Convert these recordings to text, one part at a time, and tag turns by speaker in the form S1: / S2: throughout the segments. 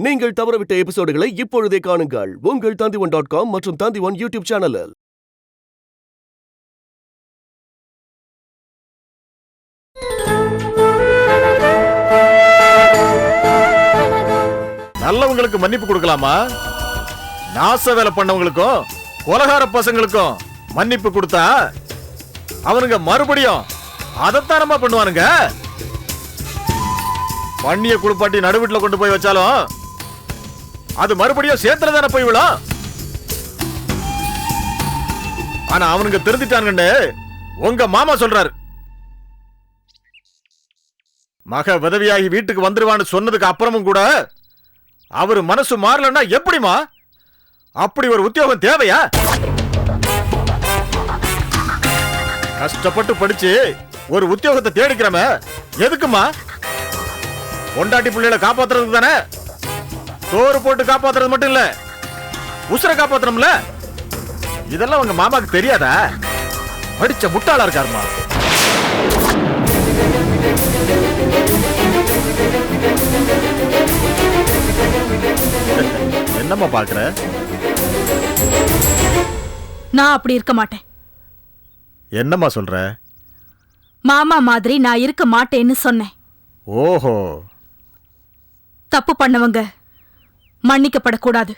S1: நீங்கள் தவறவிட்ட எபிசோடுகளை இப்பொழுதே காணுங்கள் உங்கள் Tandivan.com மற்றும் Tandivan யூடியூப் சேனலில்.
S2: நல்லவங்களுக்கு மன்னிப்பு கொடுக்கலாமா? நாச வேலை பண்ணவங்களுக்கும் கொலகார பசங்களுக்கும் மன்னிப்பு கொடுத்தா அவனுங்க மறுபடியும் அதத்தானமா பண்ணுவானுங்க. பண்ணிய குளிப்பாட்டி நடுவீட்டுல கொண்டு போய் வச்சாலும் அது மறுபடியும் சேத்துல தானே போய் விடும். ஆனா அவனுங்க திருந்திட்டானுங்கன்னு உங்க மாமா சொல்றாரு. மக விதவியாகி வீட்டுக்கு வந்துருவான்னு சொன்னதுக்கு அப்புறமும் கூட அவரு மனசு மாறலன்னா எப்படிமா? அப்படி ஒரு உத்தியோகம் தேவையா? கஷ்டப்பட்டு படிச்சு ஒரு உத்தியோகத்தை தேடிக்கிறமே எதுக்குமா? பொண்டாட்டி பிள்ளைகளை காப்பாத்துறதுக்கு தானே. சோறு போட்டு காப்பாத்துறது மட்டும் இல்ல, உசுரை காப்பாத்தணும்ல. இதெல்லாம் உங்க மாமாக்கு தெரியாதா? படிச்ச முட்டாளா இருக்காருமா. என்னம்மா பாக்குற?
S3: நான் அப்படி இருக்க மாட்டேன்.
S2: என்னம்மா சொல்ற?
S3: மாமா மாதிரி நான் இருக்க மாட்டேன்னு சொன்னேன்.
S2: ஓஹோ.
S3: தப்பு பண்ணவங்க மன்னிக்கப்படக்கூடாது,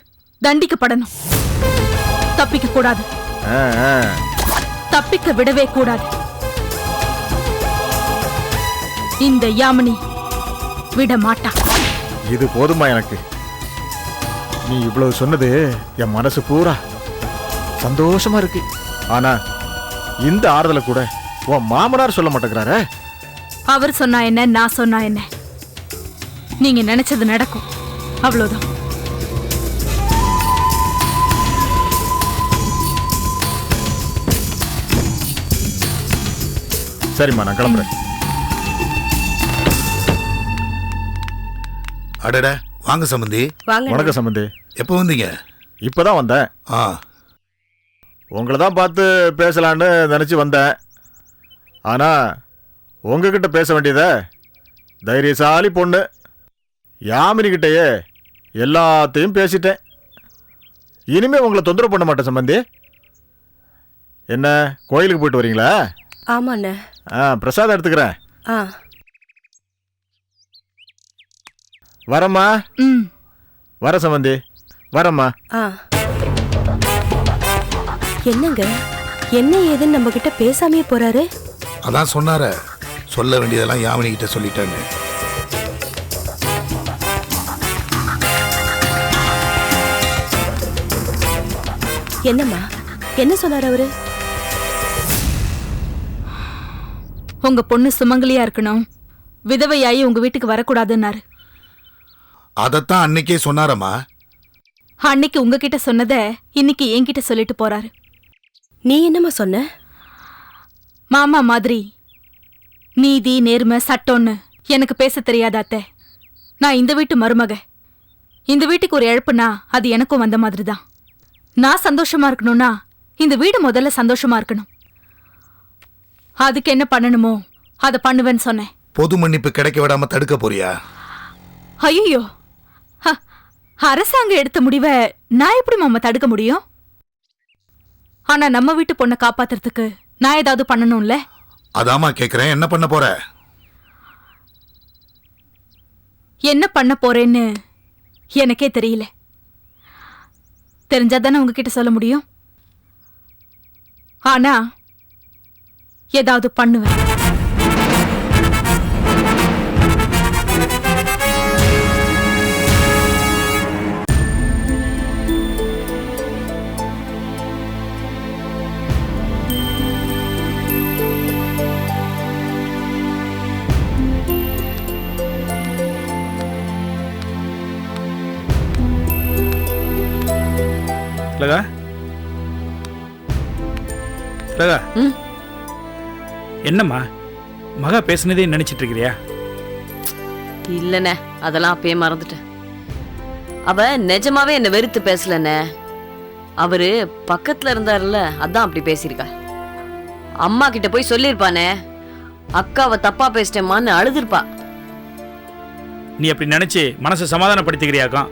S3: தண்டிக்கப்படணும். தப்பிக்க கூடாது, தப்பிக்க விடவே கூடாது. இந்த யாமினி விட மாட்டா.
S2: இது போதுமா எனக்கு? நீ இவ்வளவு சொன்னது என் மனசு பூரா சந்தோஷமா இருக்கு. ஆனா இந்த ஆறுதலை கூட உன் மாமனார் சொல்ல மாட்டேங்கிறாரே.
S3: அவர் சொன்னா என்ன, நான் சொன்னா என்ன? நீங்க நினைச்சது நடக்கும், அவ்வளவுதான்.
S2: சரிம்மா, நான் கிளம்புறேன்.
S4: அடடா, வாங்க சம்பந்தி.
S2: வணக்கம் சம்பந்தி.
S4: எப்போ வந்தீங்க?
S2: இப்பதான் வந்தேன். உங்களை தான் பார்த்து பேசலான்னு நினைச்சு வந்தேன். ஆனா உங்ககிட்ட பேச வேண்டியத தைரியசாலி பொண்ணு யாமினி கிட்டயே எல்லாத்தையும் பேசிட்டேன். இனிமே உங்களை தொந்தரவு பண்ண மாட்டேன் சம்பந்தி. என்ன, கோயிலுக்கு போயிட்டு வரீங்களா?
S5: ஆமாண்ணே.
S2: பிரசாதம் எடுத்துக்கிறேன். வரம்மா. வர சம்பந்தி, வரம்மா.
S5: என்னங்க, என்ன ஏதுன்னு நம்ம கிட்ட பேசாமே போறாரு?
S4: அதான் சொன்னார, சொல்ல வேண்டியதெல்லாம் யாமினி கிட்ட சொல்லிட்டாங்க.
S5: என்னம்மா, என்ன சொன்னார் அவரு?
S3: உங்க பொண்ணு சுமங்கலியா இருக்கணும், விதவையாயி உங்க வீட்டுக்கு வரக்கூடாதுன்னாரு.
S4: அதத்தான் அன்னைக்கே சொன்னாரம்மா.
S3: அன்னைக்கு உங்ககிட்ட சொன்னத இன்னைக்கு என்கிட்ட சொல்லிட்டு போறாரு.
S5: நீ என்னம்மா சொன்ன?
S3: மாமா மாதிரி நீதி நேர்மை சட்டம்னு எனக்கு பேச தெரியாத அத்தை. நான் இந்த வீட்டு மருமக. இந்த வீட்டுக்கு ஒரு இழப்புனா அது எனக்கும் வந்த மாதிரி தான். நான் சந்தோஷமா இருக்கணும்னா இந்த வீடு முதல்ல சந்தோஷமா இருக்கணும். அதுக்கு என்ன பண்ணணுமோ அதை பண்ணுவேன்னு சொன்னேன்.
S4: பொது மன்னிப்பு கிடைக்க விடாம தடுக்க போறியா?
S3: ஐயோ, அரசாங்கம் எடுத்த முடிவை நான் எப்படி மாமா தடுக்க முடியும்? ஆனா நம்ம வீட்டு பொண்ணை காப்பாத்துறதுக்கு நான் ஏதாவது பண்ணணும்ல.
S4: அதாமா கேக்குறேன், என்ன பண்ண போற?
S3: என்ன பண்ண போறேன்னு எனக்கே தெரியல. தெரிஞ்சாதானே உங்ககிட்ட சொல்ல முடியும். ஆனா ஏதாவது பண்ணுவேன்.
S6: என்னம்மா, மகா பேசுனதே நினைச்சிட்டு இருக்கிறியா?
S7: இல்லண்ணே, அதெல்லாம் அப்பயே மறந்துட்டேன். அவ நிஜமாவே என்ன வெறுத்து பேசலண்ணே. அவரு பக்கத்துல இருந்தாருல்ல, அதான் அப்படி பேசியிருக்கா. அம்மா கிட்ட போய் சொல்லிருப்பானே, அக்காவை தப்பா பேசிட்டேமான்னு அழுதுருப்பா.
S6: நீ அப்படி நினைச்சு மனசை சமாதானப்படுத்திக்கிறியாக்கும்.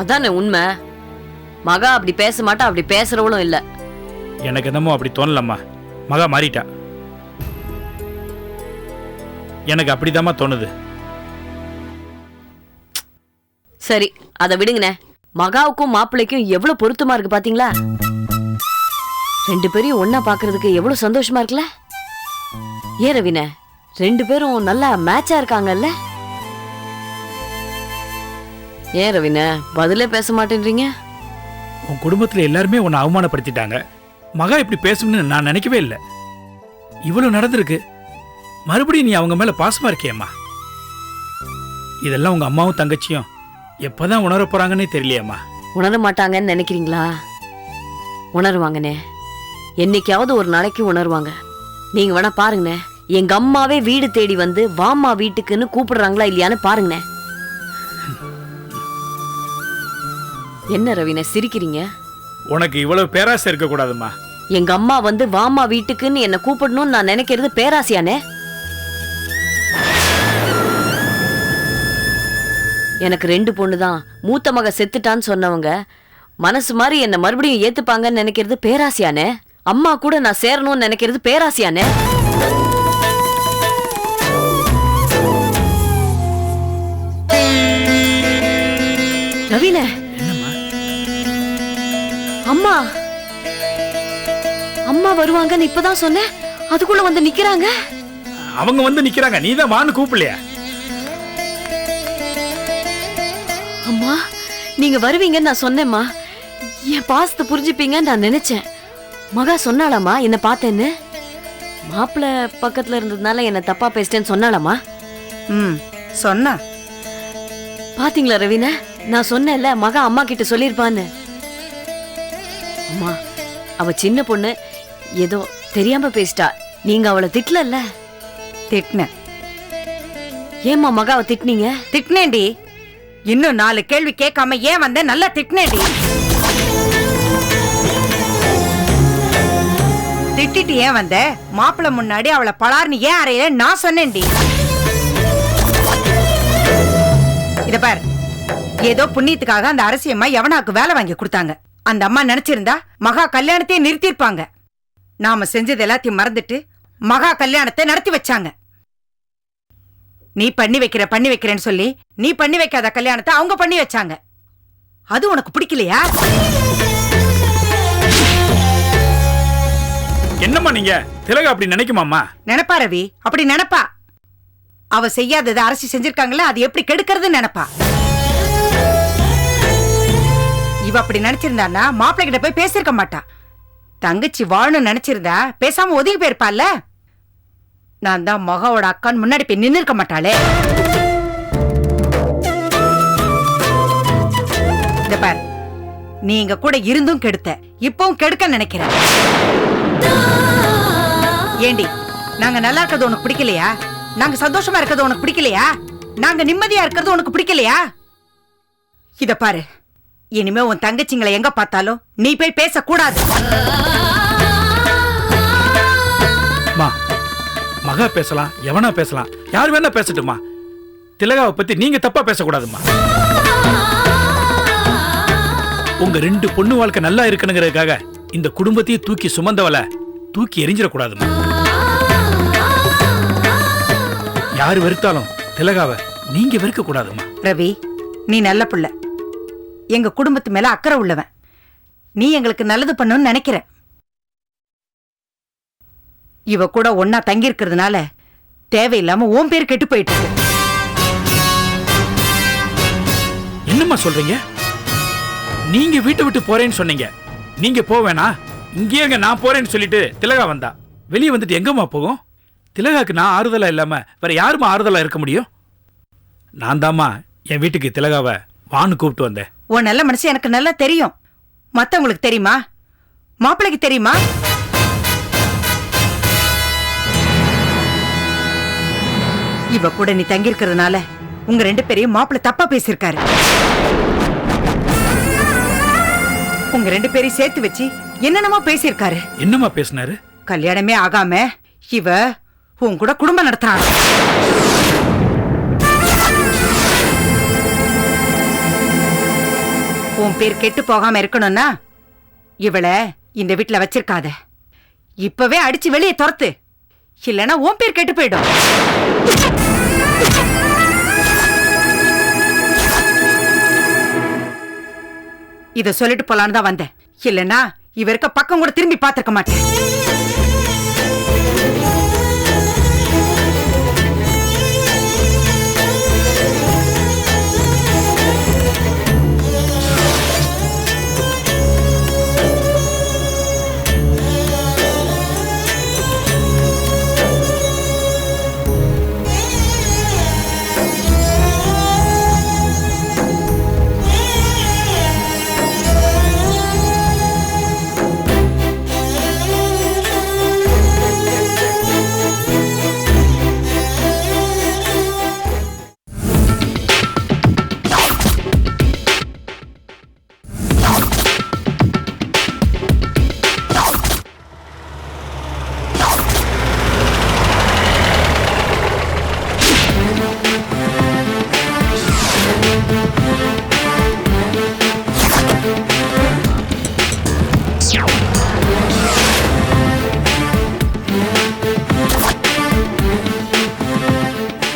S7: அதானே உண்மை. மகா அப்படி பேச மாட்டா, அப்படி பேசுறவளும் இல்ல.
S6: எனக்கு என்னமோ அப்படி தோணலம்மா. மகா மாறிட்டா. எனக்கு அப்படிதாம்மா தோணுது.
S7: சரி, அதை விடுங்கண்ணே. மகாவுக்கும் மாப்பிள்ளைக்கும் எவ்வளவு பொருத்தமா இருக்கு பாத்தீங்களா? 2 பேரையும் ஒன்னா பாக்குறதுக்கு எவ்வளவு சந்தோஷமா இருக்குல்ல? ஏன் ரவின, 2 பேரும் நல்லா மேட்சா இருக்காங்கல்ல? ஏன் ரவின பதிலே பேச மாட்டேன்றீங்க?
S6: உன் குடும்பத்துல எல்லாருமே உன்னை அவமானப்படுத்திட்டாங்க. மகா இப்படி பேசணும்னு நான் நினைக்கவே இல்லை. இவ்வளவு நடந்திருக்கு, மறுபடியும் நீ அவங்க மேல பாசமா இருக்கியம்மா. இதெல்லாம் உங்க அம்மாவும் தங்கச்சியும் எப்பதான் உணர போறாங்கன்னே தெரியலையம்மா.
S7: உணர மாட்டாங்கன்னு நினைக்கிறீங்களா? உணருவாங்கண்ணே. என்னைக்காவது ஒரு நாளைக்கு உணருவாங்க. நீங்க வேணா பாருங்கண்ணே. எங்க அம்மாவே வீடு தேடி வந்து வாமா வீட்டுக்குன்னு கூப்பிடுறாங்களா இல்லையான்னு பாருங்கண்ணே. என்ன ரவின சிரிக்கிறீங்க?
S6: உனக்கு இவ்வளவு பேராசை இருக்க கூடாதுமா.
S7: எங்க அம்மா வந்து வாமா வீட்டுக்குன்னு என்ன கூப்பிடணும்னு நான் நினைக்கிறது பேராசையானே? எனக்கு 2 பொண்ணு தான். மூத்த மக செத்துட்டான்னு சொன்னவங்க மனசு மாதிரி என்ன மறுபடியும் ஏத்துப்பாங்கன்னு நினைக்கிறது பேராசையானே? அம்மா கூட நான் சேரணும்னு நினைக்கிறது பேராசையானே? ரவீன, அம்மா அம்மா வருவாங்கன்னு இப்பதான் சொன்னேன், அதுக்குள்ள வந்து நிக்கிறாங்க.
S6: அவங்க வந்து நிக்கிறாங்க, நீதான் வான்னு கூப்பிடலையா?
S7: அம்மா, நீங்க வருவீங்கன்னு நான் சொன்னேம்மா. என் பாசத்தை புரிஞ்சுப்பீங்கன்னு நான் நினைச்சேன். மகா சொன்னாலாமா என்ன பார்த்தேன்னு? மாப்பிள்ள பக்கத்துல இருந்ததுனால என்ன தப்பா பேசிட்டேன்னு சொன்னாலாமா?
S8: சொன்னா.
S7: பாத்தீங்களா ரவீன, நான் சொன்னேன்ல மகா அம்மா கிட்ட சொல்லிருப்பான்னு. அம்மா, அவ சின்ன பொண்ணு, ஏதோ தெரியாம பேசிட்டா. நீங்க அவளை திட்டலல்ல?
S8: திட்டினேன்.
S7: ஏம்மா மகாவை திட்டினீங்க?
S8: திட்டினேன்டி. இன்னும் 4 கேள்வி கேட்காம ஏன் வந்த? நல்லா திட்டினேன்டி. திட்டிட்டு ஏன் வந்த? மாப்பிள்ள முன்னாடி அவளை பலார்னு ஏன் அறையில நான் சொன்னேன்டி. இத பார், ஏதோ புண்ணியத்துக்காக அந்த அரசியம்மா எவனாக்கு வேலை வாங்கி கொடுத்தாங்க. அந்த அம்மா நினைச்சிருந்தா மகா கல்யாணத்தையே நிறுத்திருப்பாங்க. நாம செஞ்சது எல்லாத்தையும் மறந்துட்டு மகா கல்யாணத்தை நடத்தி வச்சாங்க. நீ பண்ணி வைக்கிறேன்னு சொல்லி நீ பண்ணி வைக்காத கல்யாணத்தை அவங்க பண்ணி வச்சாங்க. அது உனக்கு பிடிக்கலையா?
S6: என்னம்மா நீங்க? திலகா அப்படி நினைக்குமாம்மா?
S8: நினைப்பா ரவி, அப்படி நினைப்பா. அவ செய்யாததை அரசி செஞ்சிருக்காங்களா, அது எப்படி கெடுக்கிறதுன்னு நினைப்பா. இவ அப்படி நினைச்சிருந்தான்னா மாப்பிள்ளை கிட்ட போய் பேசிருக்க மாட்டா. தங்கச்சி வாழணும்னு நினைச்சிருந்தா பேசாம ஒதுங்கி போயிருப்பாள்ல. நான் தான் மகாவோட அக்கான்னு முன்னாடி போய் நின்னு இருக்க மாட்டாளே. இந்த பார், நீ இங்க கூட இருந்தும் கெடுத்த, இப்பவும் கெடுக்க நினைக்கிற. ஏண்டி, நாங்க நல்லா இருக்கிறது உனக்கு பிடிக்கலையா? நாங்க சந்தோஷமா இருக்கிறது உனக்கு பிடிக்கலையா? நாங்க நிம்மதியா இருக்கிறது உனக்கு பிடிக்கலையா? இத பாரு, இனிமே உன் தங்கச்சிங்களை எங்க பார்த்தாலும் நீ போய் பேசக்கூடாது.
S6: மகா பேசலாம், எவனா பேசலாம், யார் வேணா பேசட்டுமா. திலகாவை பத்தி நீங்க தப்பா பேசக்கூடாதுமா. உங்க 2 பொண்ணு வாழ்க்கை நல்லா இருக்கணுங்கிறதுக்காக இந்த குடும்பத்தையே தூக்கி சுமந்தவளை தூக்கி எரிஞ்சிடக்கூடாதுமா. யாரு வெறுத்தாலும் திலகாவை நீங்க வெறுக்க கூடாதுமா.
S8: ரவி, நீ நல்ல புள்ள, எங்க குடும்பத்து மேல அக்கறை உள்ளவன். நீ எங்களுக்கு நல்லது பண்ணணும்னு நினைக்கிற. இவ கூட ஒன்னா தங்கி இருக்கிறதுனால தேவையில்லாம உன் பேர் கெட்டு போயிட்டு இருக்கு.
S6: என்னம்மா சொல்றீங்க? நீங்க வீட்டை விட்டு போறேன்னு சொன்னீங்க. நீங்க போவேனா? இங்கேங்க நான் போறேன்னு சொல்லிட்டு திலகா வந்தா. வெளியே வந்துட்டு எங்கம்மா போகும்? திலகாக்கு நான் ஆறுதலா இல்லாம வேற யாருமா ஆறுதலா இருக்க முடியும்? நான் தாம்மா என் வீட்டுக்கு திலகாவை வான்னு கூப்பிட்டு வந்தேன்.
S8: உன் நல்ல மனசு எனக்கு நல்லா தெரியும். மத்தவங்களுக்கு தெரியுமா? மாப்பிள்ளைக்கு தெரியுமா? இவ கூட நீ தங்கி இருக்கிறதுனால உங்க 2 பேரையும் மாப்பிள்ளை தப்பா பேசியிருக்காரு. உங்க 2 பேரையும் சேர்த்து வச்சு என்னென்னமா பேசியிருக்காரு.
S6: என்னம்மா பேசினாரு?
S8: கல்யாணமே ஆகாம இவ உன் கூட குடும்பம் நடத்துறாங்க. உன் பேர் கெட்டு போகாம இருக்கணும்னா இவளை இந்த வீட்டுல வச்சிருக்காத. இப்பவே அடிச்சு வெளியே துரத்து, இல்லைன்னா உன் பேர் கெட்டு போயிடும். இத சொல்லிட்டு போலான்னு தான் வந்தேன், இல்லைன்னா இவ இருக்க பக்கம் கூட திரும்பி பார்த்திருக்க மாட்டேன்.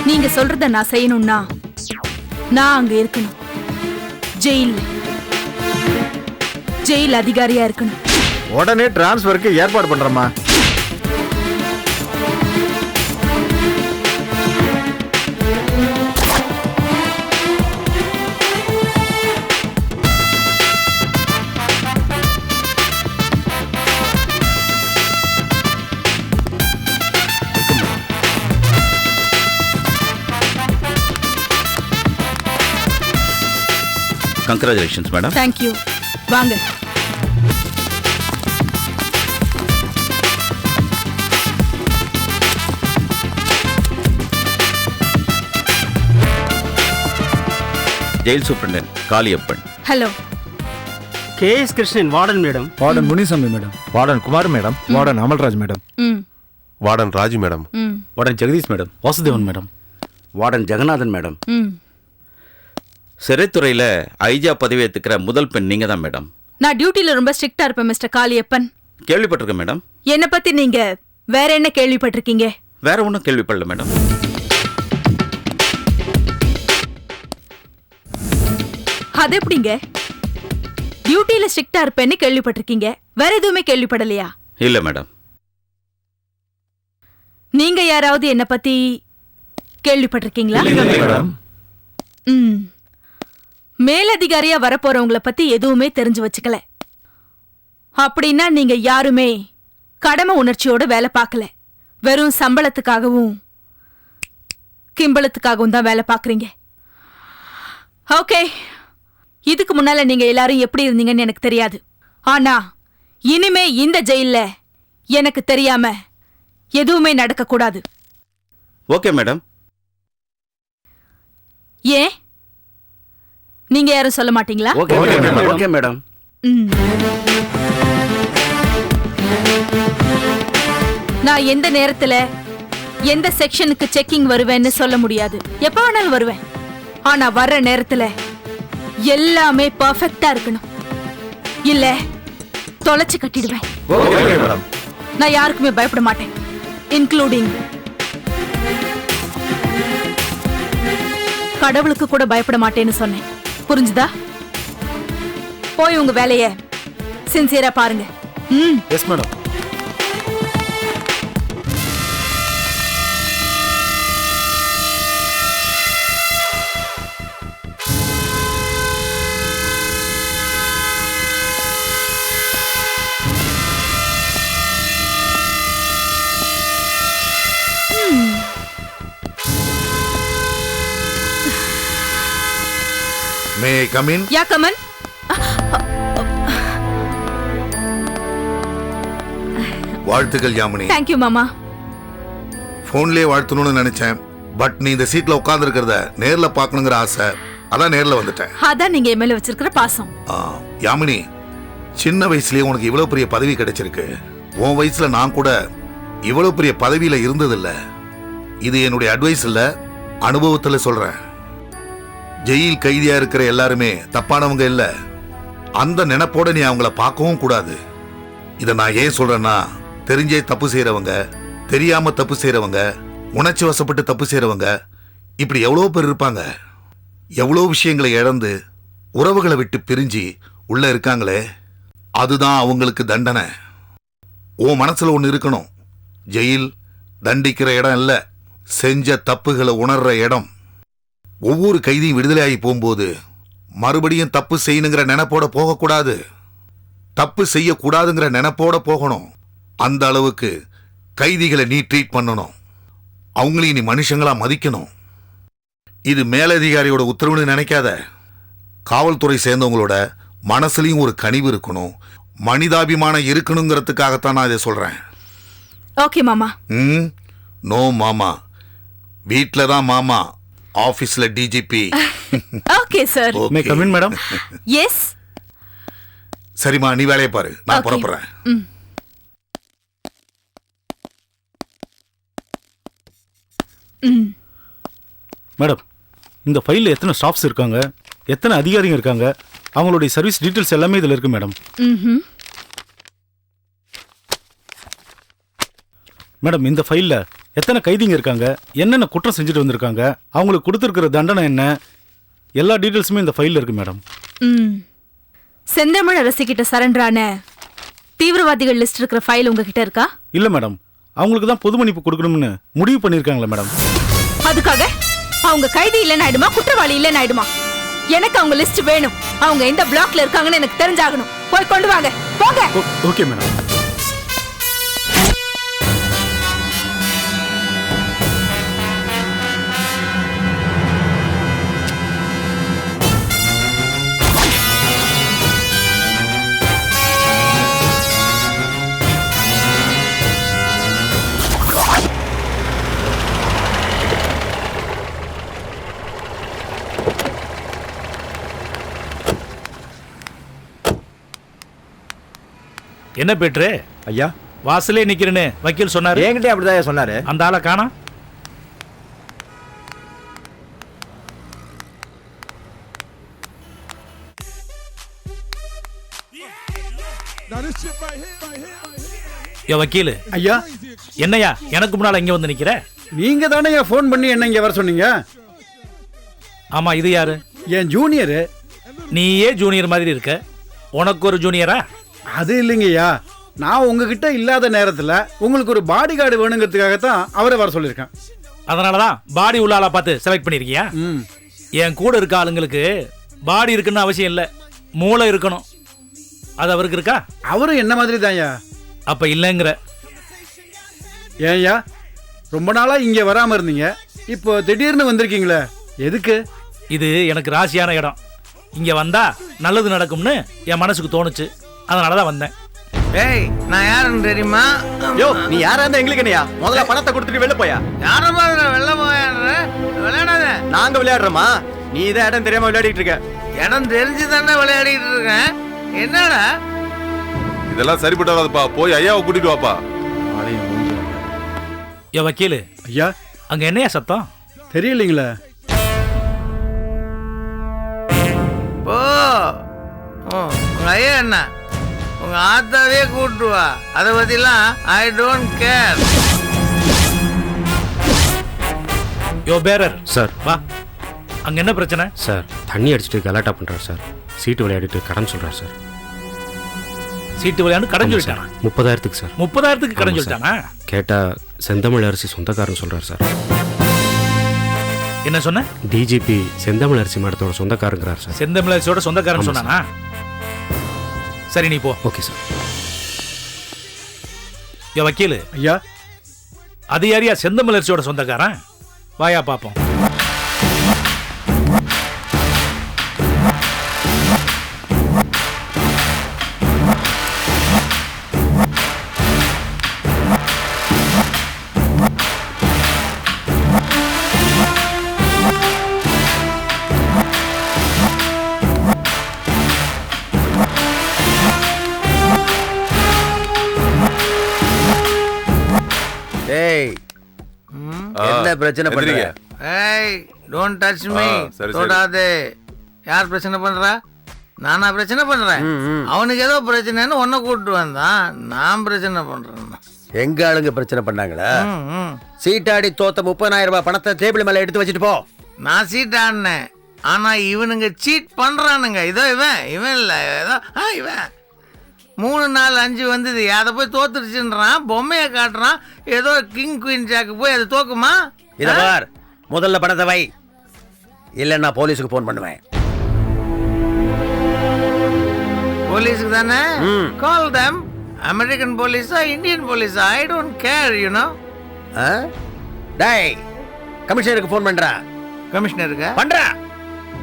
S3: நீங்க சொல்றத நான் செய்யணும்னா நான் அங்க இருக்கணும், ஜெயில் அதிகாரியா இருக்கணும்.
S2: உடனே டிரான்ஸ்ஃபருக்கு ஏற்பாடு பண்றேம்மா.
S9: Congratulations madam.
S3: தேங்க்யூ. வாங்க.
S9: Jail superintendent Kaliappan.
S3: Hello.
S10: KS Krishnan warden madam.
S2: Warden Munisamy madam. Warden Kumar madam. Warden Amalraj madam.
S11: Warden Raju madam.
S10: Warden Jagadeesh madam. Vasudevan madam. Warden Jagannathan madam.
S9: சிறைத்துறையில ஐஜா பதவி ஏத்துக்கிற முதல் பெண் நீங்க தான் மேடம்.
S3: நான் டியூட்டில ரொம்ப ஸ்ட்ரிக்ட்டா இருப்பேன் மிஸ்டர் காளியப்பன்.
S9: கேள்விப்பட்டிருக்கேன் மேடம்.
S3: என்ன பத்தி நீங்க வேற என்ன கேள்விப்பட்டிருக்கீங்க?
S9: வேற ஒன்றும் கேள்விப்படல மேடம்.
S3: அது எப்படிங்க? டியூட்டில ஸ்ட்ரிக்ட்டா இருப்பேன்னு கேள்விப்பட்டிருக்கீங்க, வேற எதுவுமே கேள்விப்படலையா?
S9: இல்ல மேடம்.
S3: நீங்க யாராவது என்ன பத்தி கேள்விப்பட்டிருக்கீங்களா? மேலதிகாரியா வரப்போறவங்கள பத்தி எதுவுமே தெரிஞ்சு வச்சுக்கல. அப்படின்னா நீங்க யாருமே கடமை உணர்ச்சியோட வேலை பார்க்கல. வெறும் சம்பளத்துக்காகவும் கிம்பளத்துக்காகவும் தான் வேலை பார்க்கறீங்க. ஓகே, இதுக்கு முன்னால நீங்க எல்லாரும் எப்படி இருந்தீங்கன்னு எனக்கு தெரியாது. ஆனா இனிமே இந்த ஜெயில்ல எனக்கு தெரியாம எதுவுமே நடக்க கூடாது.
S9: Okay madam.
S3: ஏன் நீங்க யாரும் சொல்ல மாட்டீங்களா?
S10: Okay madam.
S3: நான் எந்த நேரத்துல எந்த செக்ஷனுக்கு செக்கிங் வருவேன்னு சொல்ல முடியாது. எப்ப வேணாலும் வருவேன். ஆனா வர்ற நேரத்துல எல்லாமே பர்ஃபெக்ட்டா இருக்கணும், இல்ல தொலைச்சு கட்டிடுவேன். நான் யாருக்குமே பயப்பட மாட்டேன், இன்க்ளூடிங் கடவுளுக்கு கூட பயப்பட மாட்டேன்னு சொன்னேன். புரிஞ்சுதா? போய் உங்க வேலைய சின்சியரா பாருங்க.
S2: Yes madam.
S4: May I come in?
S3: Yeah, come in.
S4: வாழ்த்துக்கள் யாமினி.
S3: Thank you, மாமா.
S4: போன்லயே வாழ்த்தணும்னு நினைச்சேன், பட் நீ இந்த சீட்ல உட்கார்ந்து இருக்கிறத நேர்ல பார்க்கணுங்கிற ஆசை, அதான் நேர்ல வந்துட்டேன்.
S3: அதான் நீங்க என் மேல வச்சிருக்கிற பாசம்.
S4: யாமினி, சின்ன வயசுலயே உனக்கு இவ்வளவு பெரிய பதவி கிடைச்சிருக்கு. உன் வயசுல நான் கூட இவ்வளவு பெரிய பதவியில இருந்ததில்ல. இது என்னுடைய அட்வைஸ் இல்ல, அனுபவத்துல சொல்றேன். ஜெயில் கைதியா இருக்கிற எல்லாருமே தப்பானவங்க இல்ல. அந்த நினைப்போட நீ அவங்கள பார்க்கவும் கூடாது. இதை நான் ஏன் சொல்றேன்னா, தெரிஞ்சே தப்பு செய்யறவங்க, தெரியாம தப்பு செய்யறவங்க, உணர்ச்சி வசப்பட்டு தப்பு செய்யறவங்க, இப்படி எவ்வளோ பேர் இருப்பாங்க. எவ்வளோ விஷயங்களை இழந்து உறவுகளை விட்டு பிரிஞ்சு உள்ள இருக்காங்களே, அதுதான் அவங்களுக்கு தண்டனை. உன் மனசுல ஒன்று இருக்கணும், ஜெயில் தண்டிக்கிற இடம் இல்ல, செஞ்ச தப்புகளை உணர்ற இடம். ஒவ்வொரு கைதியும் விடுதலையாகி போகும்போது மறுபடியும் தப்பு செய்யணுங்கிற நினைப்போட போகக்கூடாது, தப்பு செய்யக்கூடாதுங்கிற நினைப்போட போகணும். அந்த அளவுக்கு கைதிகளை நீ ட்ரீட் பண்ணணும், அவங்களையும் நீ மனுஷங்களா மதிக்கணும். இது மேலதிகாரியோட உத்தரவுன்னு நினைக்காத. காவல்துறை சேர்ந்தவங்களோட மனசுலயும் ஒரு கனிவு இருக்கணும், மனிதாபிமானம் இருக்கணுங்கிறதுக்காகத்தான் நான் இதை சொல்றேன்.
S3: ஓகே மாமா.
S4: நோ மாமா, வீட்டில தான் மாமா, ஆபீஸ்ல DGP.
S3: Okay sir.
S10: May come in madam?
S3: Yes.
S4: சரிம்மா, நீ வேலையை பாரு, நான் புறப்படுறேன்.
S10: மேடம், இந்த ஃபைலில் எத்தனை ஸ்டாஃப்ஸ் இருக்காங்க, எத்தனை அதிகாரிங்க இருக்காங்க, அவங்களுடைய சர்வீஸ் டீட்டெயில்ஸ் எல்லாமே இதில் இருக்கு மேடம். மேடம், இந்த ஃபைலில் எத்தனை கைதிங்க இருக்காங்க, என்னென்ன குற்றம் செஞ்சுட்டு வந்திருக்காங்க, அவங்களுக்கு கொடுத்துருக்கிற தண்டனை என்ன, எல்லா டீட்டெயில்ஸுமே இந்த ஃபைலில் இருக்கு மேடம்.
S3: செந்தமிழ் அரசிக்கிட்ட சரண்டரான தீவிரவாதிகள் லிஸ்ட் இருக்கிற ஃபைல் உங்ககிட்ட இருக்கா?
S10: இல்லை மேடம், அவங்களுக்கு தான் பொது மன்னிப்பு கொடுக்கணும்னு முடிவு பண்ணியிருக்காங்களே மேடம்.
S3: அதுக்காக அவங்க கைதி இல்லைன்னு ஆயிடுமா, குற்றவாளி இல்லைன்னு ஆயிடுமா? எனக்கு அவங்க லிஸ்ட் வேணும். அவங்க எந்த பிளாக்ல இருக்காங்கன்னு எனக்கு தெரிஞ்சாகணும். போய் கொண்டு வாங்க, போங்க.
S10: Okay madam.
S6: என்ன பேட்ரு
S12: ஐயா,
S6: வாசலே நிக்கிறேன்னு வக்கீல் சொன்னாரு.
S12: என்கிட்ட அப்படிதான் சொன்னாரு.
S6: அந்த ஆளை காணோம். வக்கீல்
S12: ஐயா,
S6: என்னையா எனக்கு முன்னால இங்க வந்து நிக்கிற?
S12: நீங்க தானே ஃபோன் பண்ணி என்ன இங்க வர சொன்னீங்க?
S6: ஆமா, இது யாரு?
S12: என் ஜூனியரு.
S6: நீயே ஜூனியர் மாதிரி இருக்க, உனக்கு ஒரு ஜூனியரா?
S12: அது இல்லைங்கய்யா, நான் உங்ககிட்ட இல்லாத நேரத்துல உங்களுக்கு ஒரு பாடி கார்டு வேணுங்கிறதுக்காகத்தான் அவரை வர சொல்லியிருக்கேன்.
S6: அதனாலதான் பாடி உள்ள ஆளா பார்த்து செலக்ட் பண்ணிருக்கியா? என் கூட இருக்க ஆளுங்களுக்கு பாடி இருக்குன்னு அவசியம் இல்ல, மூளை இருக்கணும். அது அவருக்கு இருக்கா?
S12: அவரும் என்ன மாதிரி தான்யா.
S6: அப்ப இல்லைங்கிற?
S12: ஏன்யா ரொம்ப நாளா இங்க வராம இருந்தீங்க, இப்போ திடீர்னு வந்திருக்கீங்களே, எதுக்கு?
S6: இது எனக்கு ராசியான இடம், இங்க வந்தா நல்லது நடக்கும்னு என் மனசுக்கு தோணுச்சு, அதனாலதான் வந்தேன்.
S13: ஏய், நான் யாருன்னு தெரியுமா?
S12: யோ, நீ யாரா இருந்தா எங்களுக்கு என்னையா? முதல்ல பணத்தை கொடுத்துட்டு வெளில போயா.
S13: யாரமா வெளில போயாடுற? விளையாடாத.
S12: நாங்க விளையாடுறோமா? நீ இதை இடம் தெரியாம விளையாடிட்டு இருக்க.
S13: இடம் தெரிஞ்சு தானே விளையாடிட்டு இருக்கேன். என்னடா
S11: இதெல்லாம் சரிப்பட்டு வராதுப்பா, போய் ஐயாவை கூட்டிட்டு வாப்பா.
S6: என் வக்கீலு
S12: ஐயா,
S6: அங்க என்னையா சத்தம்?
S12: தெரியலீங்களே.
S13: போ, உங்க ஐயா என்ன, உங்க ஆத்தாவே கூட்டு வா, அதை பத்திலாம் ஐ டோன்ட் கேர்.
S6: யோ பேரர்
S10: சார்,
S6: வா. அங்க என்ன பிரச்சனை?
S10: சார், தண்ணி அடிச்சுட்டு கலாட்டா பண்றாரு சார். சீட்டு விளையாடிட்டு கடன் சொல்றாரு சார்.
S6: சீட்டு விளையாண்டு கடன் சொல்லிட்டானா?
S10: 30,000 சார்.
S6: 30,000 கடன் சொல்லிட்டானா?
S10: கேட்டா செந்தமிழ் அரசி சொந்தக்காரன் சொல்றாரு சார்.
S6: என்ன சொன்ன?
S10: டிஜிபி செந்தமிழ் அரசி மேடத்தோட சொந்தக்காரங்கிறார் சார்.
S6: செந்தமிழரசியோட சொந்தக்காரன் சொன்னானா? சரி, நீ போ.
S10: Okay sir.
S6: என் வக்கீலு
S12: ஐயா,
S6: அது யாரியா செந்தமிழரசியோட சொந்தக்காரன்? வாயா பாப்போம்.
S13: ஏய், என்ன பிரச்சனை பண்றீங்க? ஏய், டோன்ட் டச் மீ. தொடாதே. யார் பிரச்சனை பண்றா? நானா பிரச்சனை பண்றேன்? அவனுக்கு ஏதோ பிரச்சனைன்னு உன்னை கூப்பிட்டு வந்தான். நான் பிரச்சனை பண்றேன்.
S14: எங்க ஆளுங்க பிரச்சனை பண்ணாங்களா? சீட்டாடி தோத்த 30,000 ரூபாய் பணத்தை டேபிள் மேல எடுத்து வச்சுட்டு போ.
S13: நான் சீட் ஆடினேன். ஆனா இவனுங்க சீட் பண்றானுங்க. இதோ இவன் இல்ல ஏதோ இவன் 3 4 5 வந்தது. அதை போய் தோத்துருச்சுன்றான். பொம்மையை காட்டுறான். ஏதோ கிங் குயின் ஜாக்கு போய் அது தோக்குமா?
S14: இத பார், முதல்ல பணத்தை வை, இல்ல நான் போலீஸுக்கு போன் பண்ணுவேன்.
S13: போலீஸுக்கு தானே? கால் them. அமெரிக்கன் போலீஸா இந்தியன் போலீஸா? ஐ டோன்ட் கேர், யூ நோ.
S14: டேய், கமிஷனருக்கு ஃபோன் பண்றா.
S13: கமிஷனருக்கு
S14: பண்றா?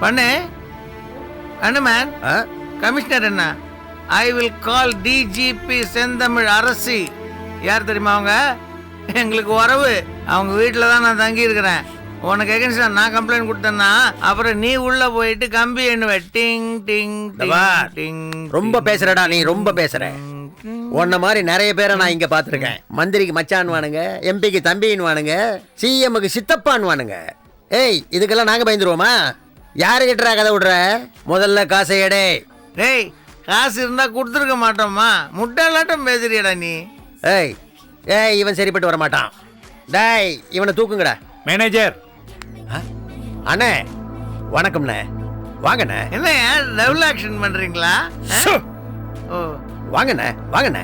S13: பண்ணு. அண்ணு மேன், கமிஷனர் என்ன? ஐ வில் கால் டிஜிபி செந்தமிழ் அரசி. யார் தெரியுமா அவங்க? எங்களுக்கு உறவு. அவங்க வீட்டில் தான் நான் தங்கி இருக்கிறேன். உனக்கு எகென்ஸ்டா நான் கம்ப்ளைண்ட் கொடுத்தேன்னா அப்புறம் நீ உள்ள போயிட்டு கம்பி எண்ணுவ. டிங் டிங் டிங்.
S14: ரொம்ப பேசுறடா நீ, ரொம்ப பேசுற. உன்ன மாதிரி நிறைய பேரை நான் இங்க பாத்துருக்கேன். மந்திரிக்கு மச்சான்வானுங்க, எம்பிக்கு தம்பின்வானுங்க, சிஎம்க்கு சித்தப்பான்வானுங்க. ஏய், இதுக்கெல்லாம் நாங்க பயந்துருவோமா? யாரு கிட்டரா கதை விடுற? முதல்ல காசை எடே.
S13: டேய், காசு இருந்தா கொடுத்துருக்க மாட்டோமா? முட்டாளாட்டம் பேசுறியடா நீ.
S14: ஏய் ஏய், இவன் சரிப்பட்டு வர மாட்டான். டேய், இவனை தூக்குங்கடா.
S6: மேனேஜர்.
S14: அண்ணே வணக்கம்ண்ணே. வாங்கண்ணே.
S13: என்ன டபுள் ஆக்ஷன் பண்றீங்களா? ஓ,
S14: வாங்கண்ணே வாங்கண்ணே.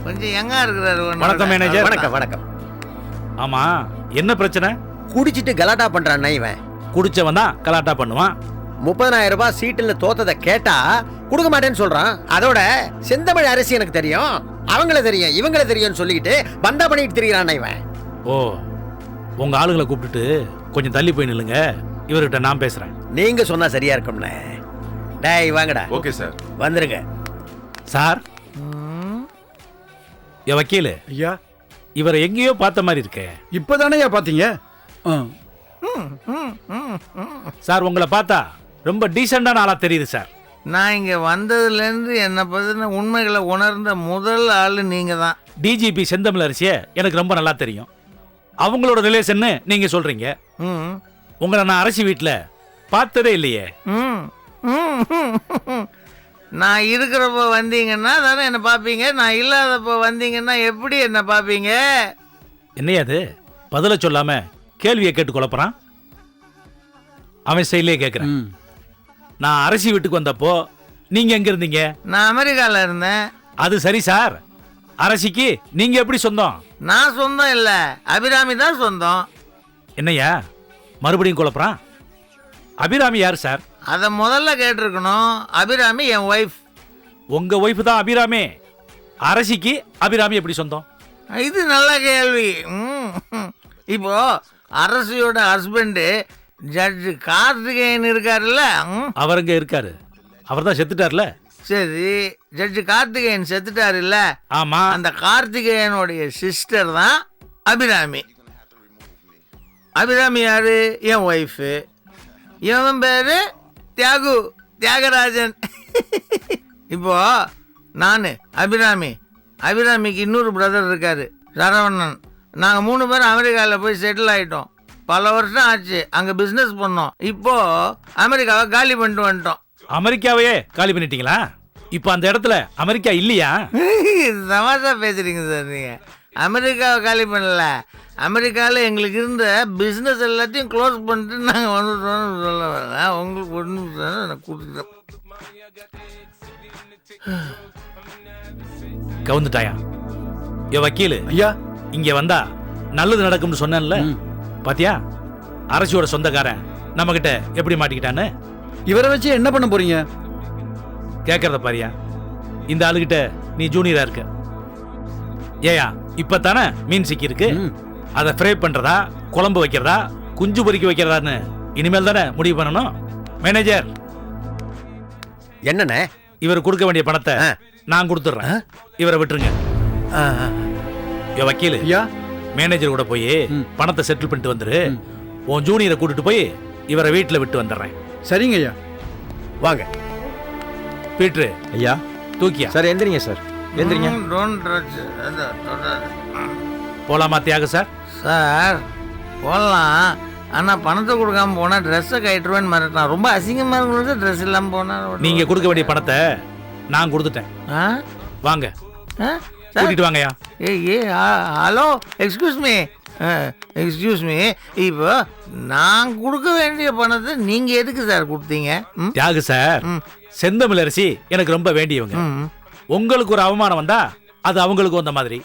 S13: கொஞ்சம் யங்கா இருக்கிறாரு.
S6: வணக்கம் மேனேஜர்.
S14: வணக்கம் வணக்கம்.
S6: ஆமா, என்ன பிரச்சனை?
S14: குடிச்சிட்டு கலாட்டா பண்றான் இவன்.
S6: குடிச்சவன் தான் கலாட்டா பண்ணுவான்.
S14: 30,000 ரூபாய் சீட்டுல தோத்ததை கேட்டா கொடுக்க மாட்டேன்னு சொல்றான். அதோட செந்தமிழ் அரசி எனக்கு தெரியும், அவங்கள தெரியும், இவங்கள தெரியும்னு சொல்லிக்கிட்டு பந்தா பண்ணிட்டு திரிகிறான் இவன்.
S6: ஓ, உங்க ஆளுங்களை கூப்பிட்டுட்டு கொஞ்சம் தள்ளி போய் நில்லுங்க, இவர்கிட்ட நான் பேசுறேன்.
S14: நீங்க சொன்னா சரியா இருக்கும்ண்ணே. டேய் வாங்கடா.
S11: Okay sir.
S14: வந்துருங்க
S6: சார். என் வக்கீல்
S12: ஐயா,
S6: இவரை எங்கேயோ பார்த்த மாதிரி இருக்கே.
S12: இப்பதானே பாத்தீங்க?
S6: சார், உங்களை பார்த்தா ரொம்ப டீசெண்டான ஆளா தெரியுது சார்.
S13: நான் இங்க வந்ததுலேருந்து என்னை பத்தின உண்மைகளை உணர்ந்த முதல் ஆளு நீங்க தான்.
S6: டிஜிபி செந்தமிழ் அரசியை எனக்கு ரொம்ப நல்லா தெரியும். அவங்களோட ரிலேஷன்னு நீங்க சொல்றீங்க. உங்களை நான் அரசி வீட்டில் பார்த்ததே இல்லையே.
S13: நான் இருக்கிறப்ப வந்தீங்கன்னா தானே என்ன பார்ப்பீங்க. நான் இல்லாதப்போ வந்தீங்கன்னா எப்படி என்ன பார்ப்பீங்க?
S6: என்னையா அது பதில சொல்லாம கேள்வியை கேட்டு குழப்பறான். அவன் செயலே கேட்கிறேன். நான் அரசி வீட்டுக்கு வந்தப்போ நீங்க எங்க இருந்தீங்க?
S13: நான் அமெரிக்கால இருந்தேன்.
S6: அது சரி சார், அரசிக்கு நீங்க எப்படி சொந்தம்?
S13: நான் சொந்தம் இல்ல, அபிராமி தான் சொந்தம்.
S6: என்னையா மறுபடியும் குழப்பறான்? அபிராமி யார் சார்?
S13: அதை முதல்ல கேட்டிருக்கணும். அபிராமி என் ஒய்ஃப்.
S6: உங்க ஒய்ஃப் தான் அபிராமி. அரசிக்கு அபிராமி எப்படி சொந்தம்?
S13: இது நல்ல கேள்வி. இப்போ அரசியோட ஹஸ்பண்டு ஜட்ஜ் கார்த்திகேயன் இருக்காருல்ல,
S6: அவருங்க இருக்காரு. அவர் தான் செத்துட்டார்ல.
S13: சரி, ஜட்ஜ் கார்த்திகேயன் செத்துட்டாரு இல்ல?
S6: ஆமா.
S13: அந்த கார்த்திகேயனுடைய சிஸ்டர் தான் அபிராமி. அபிராமி யாரு? என் ஒய்ஃபு. இவன் பேரு தியாகராஜன். இப்போ நான் அபிராமிக்கு இன்னொரு பிரதர் இருக்காரு, சரவணன். நாங்கள் 3 பேரும் அமெரிக்காவில் போய் செட்டில் ஆகிட்டோம். பல வருஷம் ஆச்சு, அங்கே பிஸ்னஸ் பண்ணோம். இப்போ அமெரிக்காவை காலி பண்ணிட்டு வந்துட்டோம்.
S6: அமெரிக்காவையே காலி பண்ணிட்டீங்களா? இப்போ அந்த இடத்துல அமெரிக்கா இல்லையா?
S13: தமாஷா பேசுறீங்க சார் நீங்க. அமெரிக்காவை காலி பண்ணல, அமெரிக்காவில் எங்களுக்கு இருந்த பிஸ்னஸ் எல்லாத்தையும் க்ளோஸ் பண்ணிட்டு நாங்கள் வந்துட்டோம்னு சொல்ல வரேன். உங்களுக்கு ஒன்று கூப்பிட்டு
S6: கவுந்துட்டாயா? என் வக்கீல்
S12: ஐயா,
S6: இங்க வந்தா நல்லது நடக்கும்னு சொன்னேன்ல, பாத்தியா? அரசியோட சொந்தக்காரன் நம்ம கிட்ட எப்படி மாட்டிக்கிட்டான்னு.
S12: இவரை வச்சு என்ன பண்ண போறீங்க?
S6: கேட்கறத பாரியா, இந்த ஆளுகிட்ட நீ ஜூனியரா இருக்க. ஏயா இப்பதானே மீன் சிக்கி இருக்கு, அதை ஃப்ரை பண்றதா, குழம்பு வைக்கிறதா, குஞ்சு பொறிக்க வைக்கிறதான்னு இனிமேல் தானே முடிவு பண்ணணும். மேனேஜர்,
S14: என்னண்ணே?
S6: இவர் கொடுக்க வேண்டிய பணத்தை நான் கொடுத்துட்றேன், இவரை விட்டுருங்க. வக்கீல், மேனேஜர் கூட போய் பணத்தை செட்டில் பண்ணிட்டு வந்துரு. உன் ஜூனியரை கூட்டிட்டு போய் இவரை வீட்டில் விட்டு வந்துடுறேன்.
S12: சரிங்க ஐயா.
S14: வாங்க.
S6: பீட்ரு
S15: ஐயா.
S6: தூக்கியா
S15: சார்? எந்திரிங்க சார், எந்திரிங்க.
S6: போலாமா தியாக சார்?
S13: சார் போகலாம். ஆனால் பணத்தை கொடுக்காம போனால் ட்ரெஸ்ஸை கட்டுருவேன்னு மிரட்டான். ரொம்ப அசிங்கமாக இருக்கிறது ட்ரெஸ் இல்லாமல் போனால்.
S6: நீங்க கொடுக்க வேண்டிய பணத்தை நான் கொடுத்துட்டேன். வாங்க கூட்டிட்டு வாங்கயா.
S13: ஹலோ எக்ஸ்கியூஸ் மீ இப்போ நான் கொடுக்க வேண்டிய பணத்தை நீங்க எதுக்கு சார் கொடுத்தீங்க?
S6: தியாகு சார், செந்தமிழரசி எனக்கு ரொம்ப வேண்டியவங்க. உங்களுக்கு ஒரு அவமானம் வந்தா அது அவங்களுக்கு வந்த மாதிரி,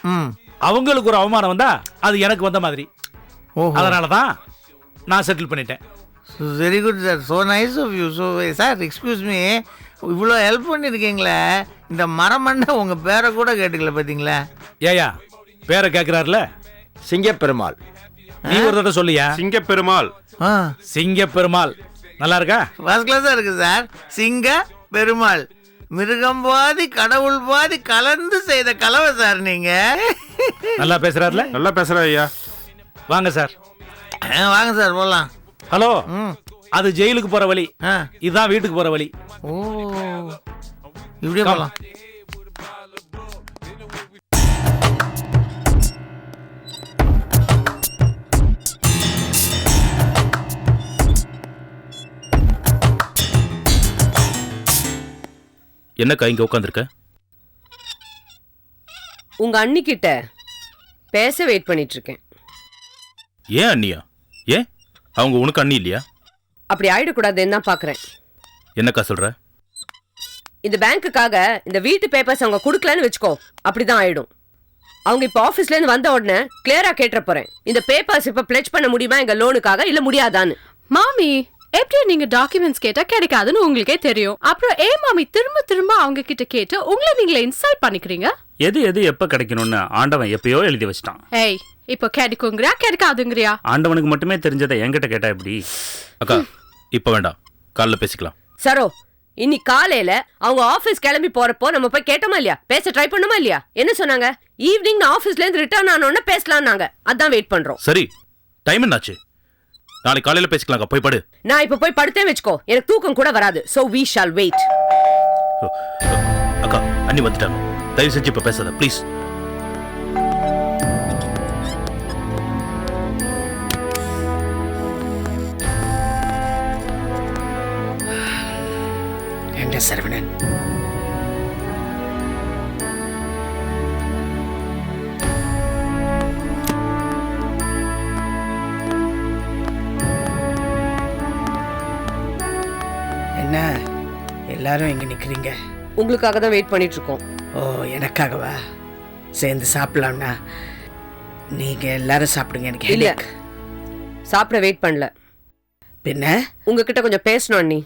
S6: அவங்களுக்கு ஒரு அவமானம் வந்தா அது எனக்கு வந்த மாதிரி. அதனாலதான் நான் செட்டில் பண்ணிட்டேன்.
S13: Very good sir, so nice of you. So sir excuse me, இவ்வளோ ஹெல்ப் பண்ணியிருக்கீங்களே, இந்த மரமண்ண உங்கள் பேரை கூட கேட்டுக்கல பார்த்தீங்களா?
S6: ஏயா பேரை கேட்குறாருல?
S14: சிங்கப்பெருமாள்.
S6: நீ ஒரு தடவை சொல்லியா?
S11: சிங்கப்பெருமாள்.
S6: சிங்கப்பெருமாள் நல்லா இருக்கா?
S13: ஃபர்ஸ்ட் கிளாஸாக இருக்குது சார். சிங்க பெருமாள், மிருகம் பாதி கடவுள் பாதி கலந்து செய்த கலவை சார் நீங்க.
S6: நல்லா பேசுறாருல?
S11: நல்லா பேசுற ஐயா.
S6: வாங்க சார்.
S13: வாங்க சார் போகலாம்.
S6: ஹலோ, அது ஜெயிலுக்கு போற வழி, இதுதான் வீட்டுக்கு போற வழி.
S13: ஓ, இப்படியே போகலாம்.
S9: என்னக்கா இங்க உட்காந்துருக்க?
S15: உங்க அண்ணி கிட்ட பேச வெயிட் பண்ணிட்டு இருக்கேன்.
S9: ஏன் அண்ணியா? ஏன் அவங்க உனக்கு அண்ணி இல்லையா?
S15: அப்படி ஆயிடக்கூடாதுன்னு தான் பாக்குறேன்.
S9: என்னக்கா சொல்ற?
S15: இந்த பேங்க்குக்காக இந்த வீட்டு பேப்பர்ஸ் அவங்க கொடுக்கலன்னு வச்சுக்கோ, அப்படிதான் ஆயிடும். அவங்க இப்ப ஆபீஸ்ல இருந்து வந்த உடனே கிளியரா கேட்டுற போறேன், இந்த பேப்பர்ஸ் இப்ப பிளெட்ஜ் பண்ண முடியுமா எங்க லோனுக்காக, இல்ல முடியாதான்னு.
S3: மாமி, எப்படி நீங்க டாக்குமெண்ட்ஸ் கேட்டா கிடைக்காதுன்னு உங்களுக்கே தெரியும். அப்புறம் மாமி திரும்ப திரும்ப அவங்க கிட்ட கேட்டு உங்களை நீங்களே இன்சல்ட் பண்ணிக்கிறீங்க.
S9: எது எது எப்ப கிடைக்கணும்னு ஆண்டவன் எப்பயோ எழுதி வச்சிட்டான்.
S3: ஏய், இப்போ கிடைக்குங்கறியா கிடைக்காதுங்கறியா?
S9: ஆண்டவனுக்கு மட்டுமே தெரிஞ்சதை என்கிட்ட கேட்டா எப்படி? அக்கா இப்ப வேண்டாம், காலைல பேசிக்கலாம்.
S15: சரோ, இன்னைக்கு காலையில அவங்க ஆபீஸ் கிளம்பி போறப்போ நம்ம போய் கேட்டோமா இல்லையா, பேச ட்ரை பண்ணோமா இல்லையா? என்ன சொன்னாங்க? ஈவினிங் நான் ஆபீஸ்ல இருந்து ரிட்டர்ன் ஆனோன்னு பேசலாம்னாங்க. அதான் வெயிட் பண்றோம்.
S9: சரி, டைம் என்னாச்சு? நாளைக்கு காலையில பேசிக்கலாம். போய் படு.
S15: நான் இப்ப போய் படுத்தே வச்சுக்கோ, எனக்கு தூக்கம் கூட வராது. So we shall wait.
S9: அக்கா அண்ணி வந்துட்டாங்க, தயவு செஞ்சு இப்ப பேசாத ப்ளீஸ்.
S14: எங்க சரவணன்? என்ன எல்லாரும் எங்க நிக்கிறீங்க?
S15: உங்களுக்காக தான் வெயிட் பண்ணிட்டு இருக்கோம்.
S14: ஓ, எனக்காகவா? சேர்ந்து சாப்பிடலாம்னா நீங்க எல்லாரும் சாப்பிடுங்க. எனக்கு
S15: இல்ல, சாப்பிட வெயிட் பண்ணல.
S14: பின்ன
S15: உங்ககிட்ட கொஞ்சம் பேசணும் அண்ணி.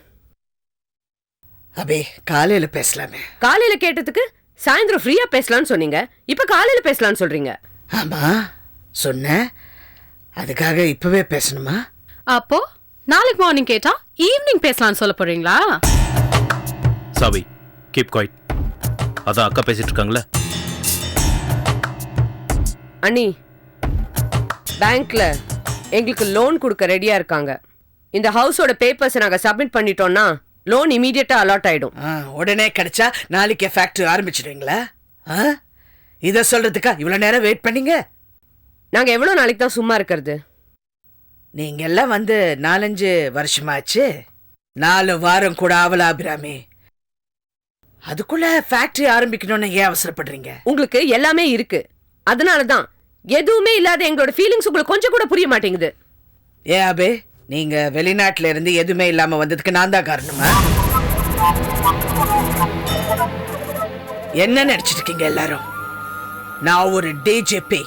S14: அபே, காலையில பேசலாமே.
S15: காலையில கேட்டதுக்கு சாயந்தரம் ஃப்ரீயா பேசலாம்னு சொன்னீங்க, இப்ப காலையில பேசலாம்னு சொல்றீங்க.
S14: ஆமா சொன்ன, அதுக்காக இப்பவே பேசணுமா?
S3: அப்போ நாளைக்கு மார்னிங் கேட்டா ஈவினிங் பேசலாம்னு சொல்ல போறீங்களா?
S9: சாவி, கீப் குவைட். அதான் அக்கா பேசிட்டு இருக்காங்களே.
S15: அண்ணி, பேங்க்ல எங்களுக்கு லோன் கொடுக்க ரெடியா இருக்காங்க. இந்த ஹவுஸோட பேப்பர்ஸ் நாங்க சப்மிட் பண்ணிட்டோம்னா லோன் இமீடியட்டா அலாட் ஆயிடும்.
S14: உடனே கிடைச்சா நாளைக்கே ஃபேக்டரி ஆரம்பிச்சிடுவீங்களா? இத சொல்றதுக்கா இவ்வளவு நேரம் வெயிட் பண்ணீங்க?
S15: நாங்க எவ்வளவு நாளைக்கு தான் சும்மா இருக்கிறது?
S14: நீங்க எல்லாம் வந்து 4-5 வருஷமாச்சு. 4 வாரம் கூட ஆவல அபிராமி. அதுக்குள்ள ஃபேக்டரி ஆரம்பிக்கணும்னு ஏன் அவசரப்படுறீங்க?
S15: உங்களுக்கு எல்லாமே இருக்கு, அதனாலதான். எதுவுமே இல்லாத எங்களோட ஃபீலிங்ஸ் உங்களுக்கு கொஞ்சம் கூட புரிய மாட்டேங்குது.
S14: ஏன் அபே, நீங்க வெளிநாட்டுல இருந்து எதுவுமே இல்லாம வந்ததுக்கு நான் தான் காரணமா? என்ன நினைச்சிட்டு இருக்கீங்க எல்லாரும்? நான் ஒரு டிஜிபி.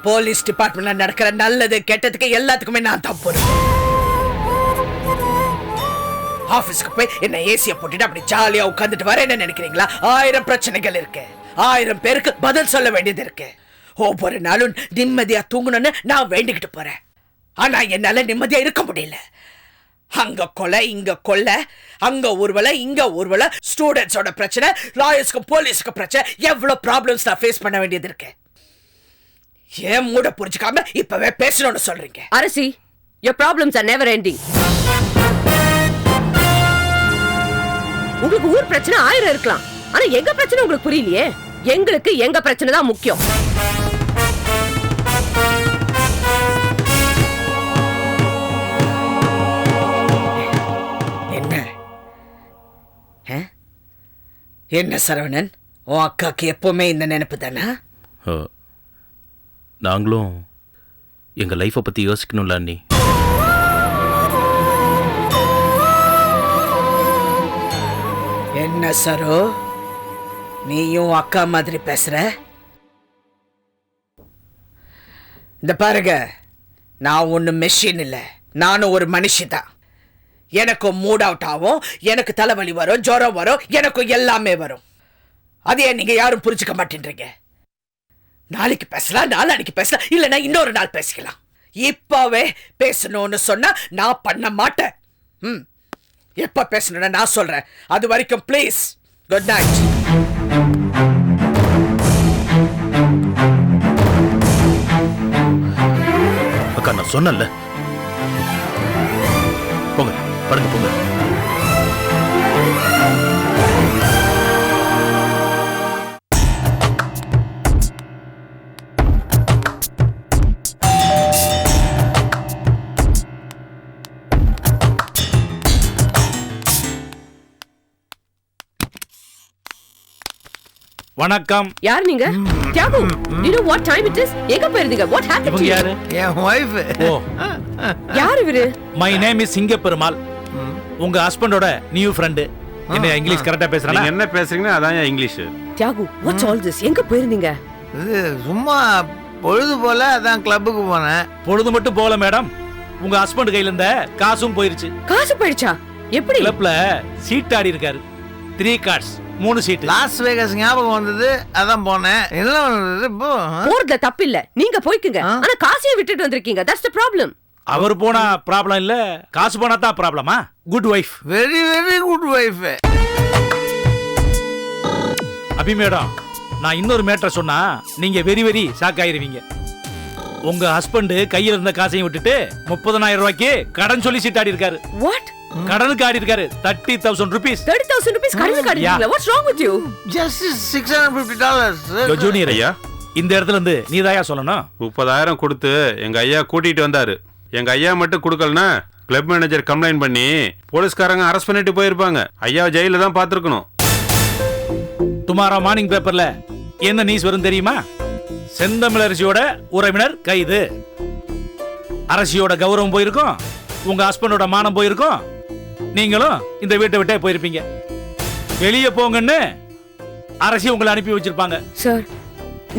S14: போலீஸ் டிபார்ட்மெண்ட்ல நடக்கிற நல்லது கெட்டதுக்கு எல்லாத்துக்குமே நான் தான் பொறுப்பு. ஆபீஸ்க்கு போய் என்ன ஏசிய போட்டுட்டு அப்படி ஜாலியா உட்கார்ந்துட்டு வர என்ன நினைக்கிறீங்களா? 1000 பிரச்சனைகள் இருக்கு, 1000 பேருக்கு பதில் சொல்ல வேண்டியது இருக்கு. ஒவ்வொரு நாளும் நிம்மதியா தூங்கணும்னு நான் வேண்டிக்கிட்டு போறேன். ஆனா என்னால நிம்மதியா இருக்க முடியல. அங்க கொலை, இங்க கொலை, அங்க ஊர்வலை, இங்க ஊர்வலை, ஸ்டூடெண்ட்ஸோட பிரச்சனை, லாயர்ஸ்க்கு போலீஸ்க்கு பிரச்சனை, எவ்வளவு ப்ராப்ளம்ஸ் நான் ஃபேஸ் பண்ண வேண்டியது இருக்கு. ஏன் மூட புரிஞ்சுக்காம இப்பவே பேசணும்னு சொல்றீங்க?
S15: அரசி, your problems are never ending. உங்களுக்கு ஊர் பிரச்சனை 1000 இருக்கலாம், ஆனா எங்க பிரச்சனை உங்களுக்கு புரியலையே. எங்களுக்கு எங்க பிரச்சனை தான் முக்கியம்.
S16: என்ன சரவணன், உன் அக்காக்கு எப்பவுமே இந்த நினைப்பு தானே?
S9: நாங்களும் எங்கள் லைஃப்பை பற்றி யோசிக்கணும்ல அண்ணி.
S16: என்ன சரோ, நீயும் அக்கா மாதிரி பேசுற? இந்த பாருங்க, நான் ஒன்றும் மெஷின் இல்லை, நானும் ஒரு மனுஷி தான். எனக்கும் மூட் அவுட் ஆகும், எனக்கு தலைவலி வரும், ஜுரம் வரும், எனக்கும் எல்லாமே வரும். அதையே நீங்க யாரும் புரிஞ்சுக்க மாட்டேன்றீங்க. நாளைக்கு பேசலாம், நாளைக்கு பேசலாம், இல்லைன்னா இன்னொரு நாள் பேசிக்கலாம். இப்பவே பேசணும்னு சொன்னா நான் பண்ண மாட்டேன். எப்ப பேசணும்னு நான் சொல்றேன். அது வரைக்கும் ப்ளீஸ் குட் நைட்.
S9: அக்கா நான் சொன்னல, போங்க படுங்க போங்க.
S10: வணக்கம்.
S15: யார் நீங்க? Thiyagu, you know what time it is? எங்க போயிருந்தீங்க? What happened to you?
S10: யாரு?
S13: என் வைஃப்.
S10: ஓ,
S15: யார் இவரு?
S10: My name is Singaperumal. உங்க ஹஸ்பண்டோட நியூ ஃப்ரெண்ட். என்ன இங்கிலீஷ் கரெக்டா பேசுறானா?
S11: நீங்க என்ன பேசுறீங்கன்னா அதான் English.
S15: Thiyagu, what's all this? எங்க போயிருந்தீங்க?
S13: இது சும்மா பொழுது போல அதான் கிளப்புக்கு போனேன்.
S10: பொழுது மட்டும் போல மேடம், உங்க ஹஸ்பண்ட் கையில இருந்த காசும் போயிருச்சு.
S15: காசு போயிடுச்சா? எப்படி?
S10: கிளப்ல சீட் ஆடி இருக்காரு. 3 கார்ட்ஸ், 3 சீட்.
S13: லாஸ் வேகஸ் ஞாபகம் வந்தது, அதான் போனேன். என்ன வந்தது இப்போ?
S15: போறதுல தப்பு இல்ல, நீங்க போய்க்குங்க. ஆனா காசையே விட்டுட்டு வந்திருக்கீங்க. That's the problem.
S10: அவர் போனா ப்ராப்ளம் இல்ல, காசு போனா தான் ப்ராப்ளமா? Good wife.
S13: Very very good wife.
S10: Abhi madam, நான் இன்னொரு மேட்டர் சொன்னா நீங்க வெரி வெரி ஷாக் ஆயிருவீங்க. உங்க ஹஸ்பண்ட் கையில இருந்த காசையும் விட்டுட்டு 30,000 ரூபாய்க்கு கடன் சொல்லி சீட் ஆடி இருக்காரு.
S15: What?
S10: கடனுக்கு ஆடி இருக்காரு. 30,000 rupees.
S15: 30,000 rupees கடனுக்கு ஆடி இருக்கீங்களா? What's wrong with you?
S13: Just $650.
S10: Junior ஐயா, இந்த இடத்துல இருந்து நீதாயா சொல்லணும்.
S11: 30,000 கொடுத்து எங்க ஐயா கூட்டிட்டு வந்தாரு. எங்க ஐயா மட்டும் கொடுக்கலனா கிளப் மேனேஜர் கம்ப்ளைண்ட் பண்ணி போலீஸ்காரங்க அரெஸ்ட் பண்ணிட்டு போயிருப்பாங்க. ஐயா ஜெயில தான் பாத்துருக்கணும்.
S10: டுமாரோ மார்னிங் பேப்பர்ல என்ன நியூஸ் வரும் தெரியுமா? செந்தமிழரசியோட உறவினர் கைது. அரசியோட கௌரவம் போயிருக்கும், உங்க ஹஸ்பண்டோட மானம் போயிருக்கும், நீங்களும் இந்த வீட்டை விட்டே போயிருப்பீங்க. வெளியே போங்கன்னு அரசி உங்களை அனுப்பி வச்சிருப்பாங்க.
S15: சார்,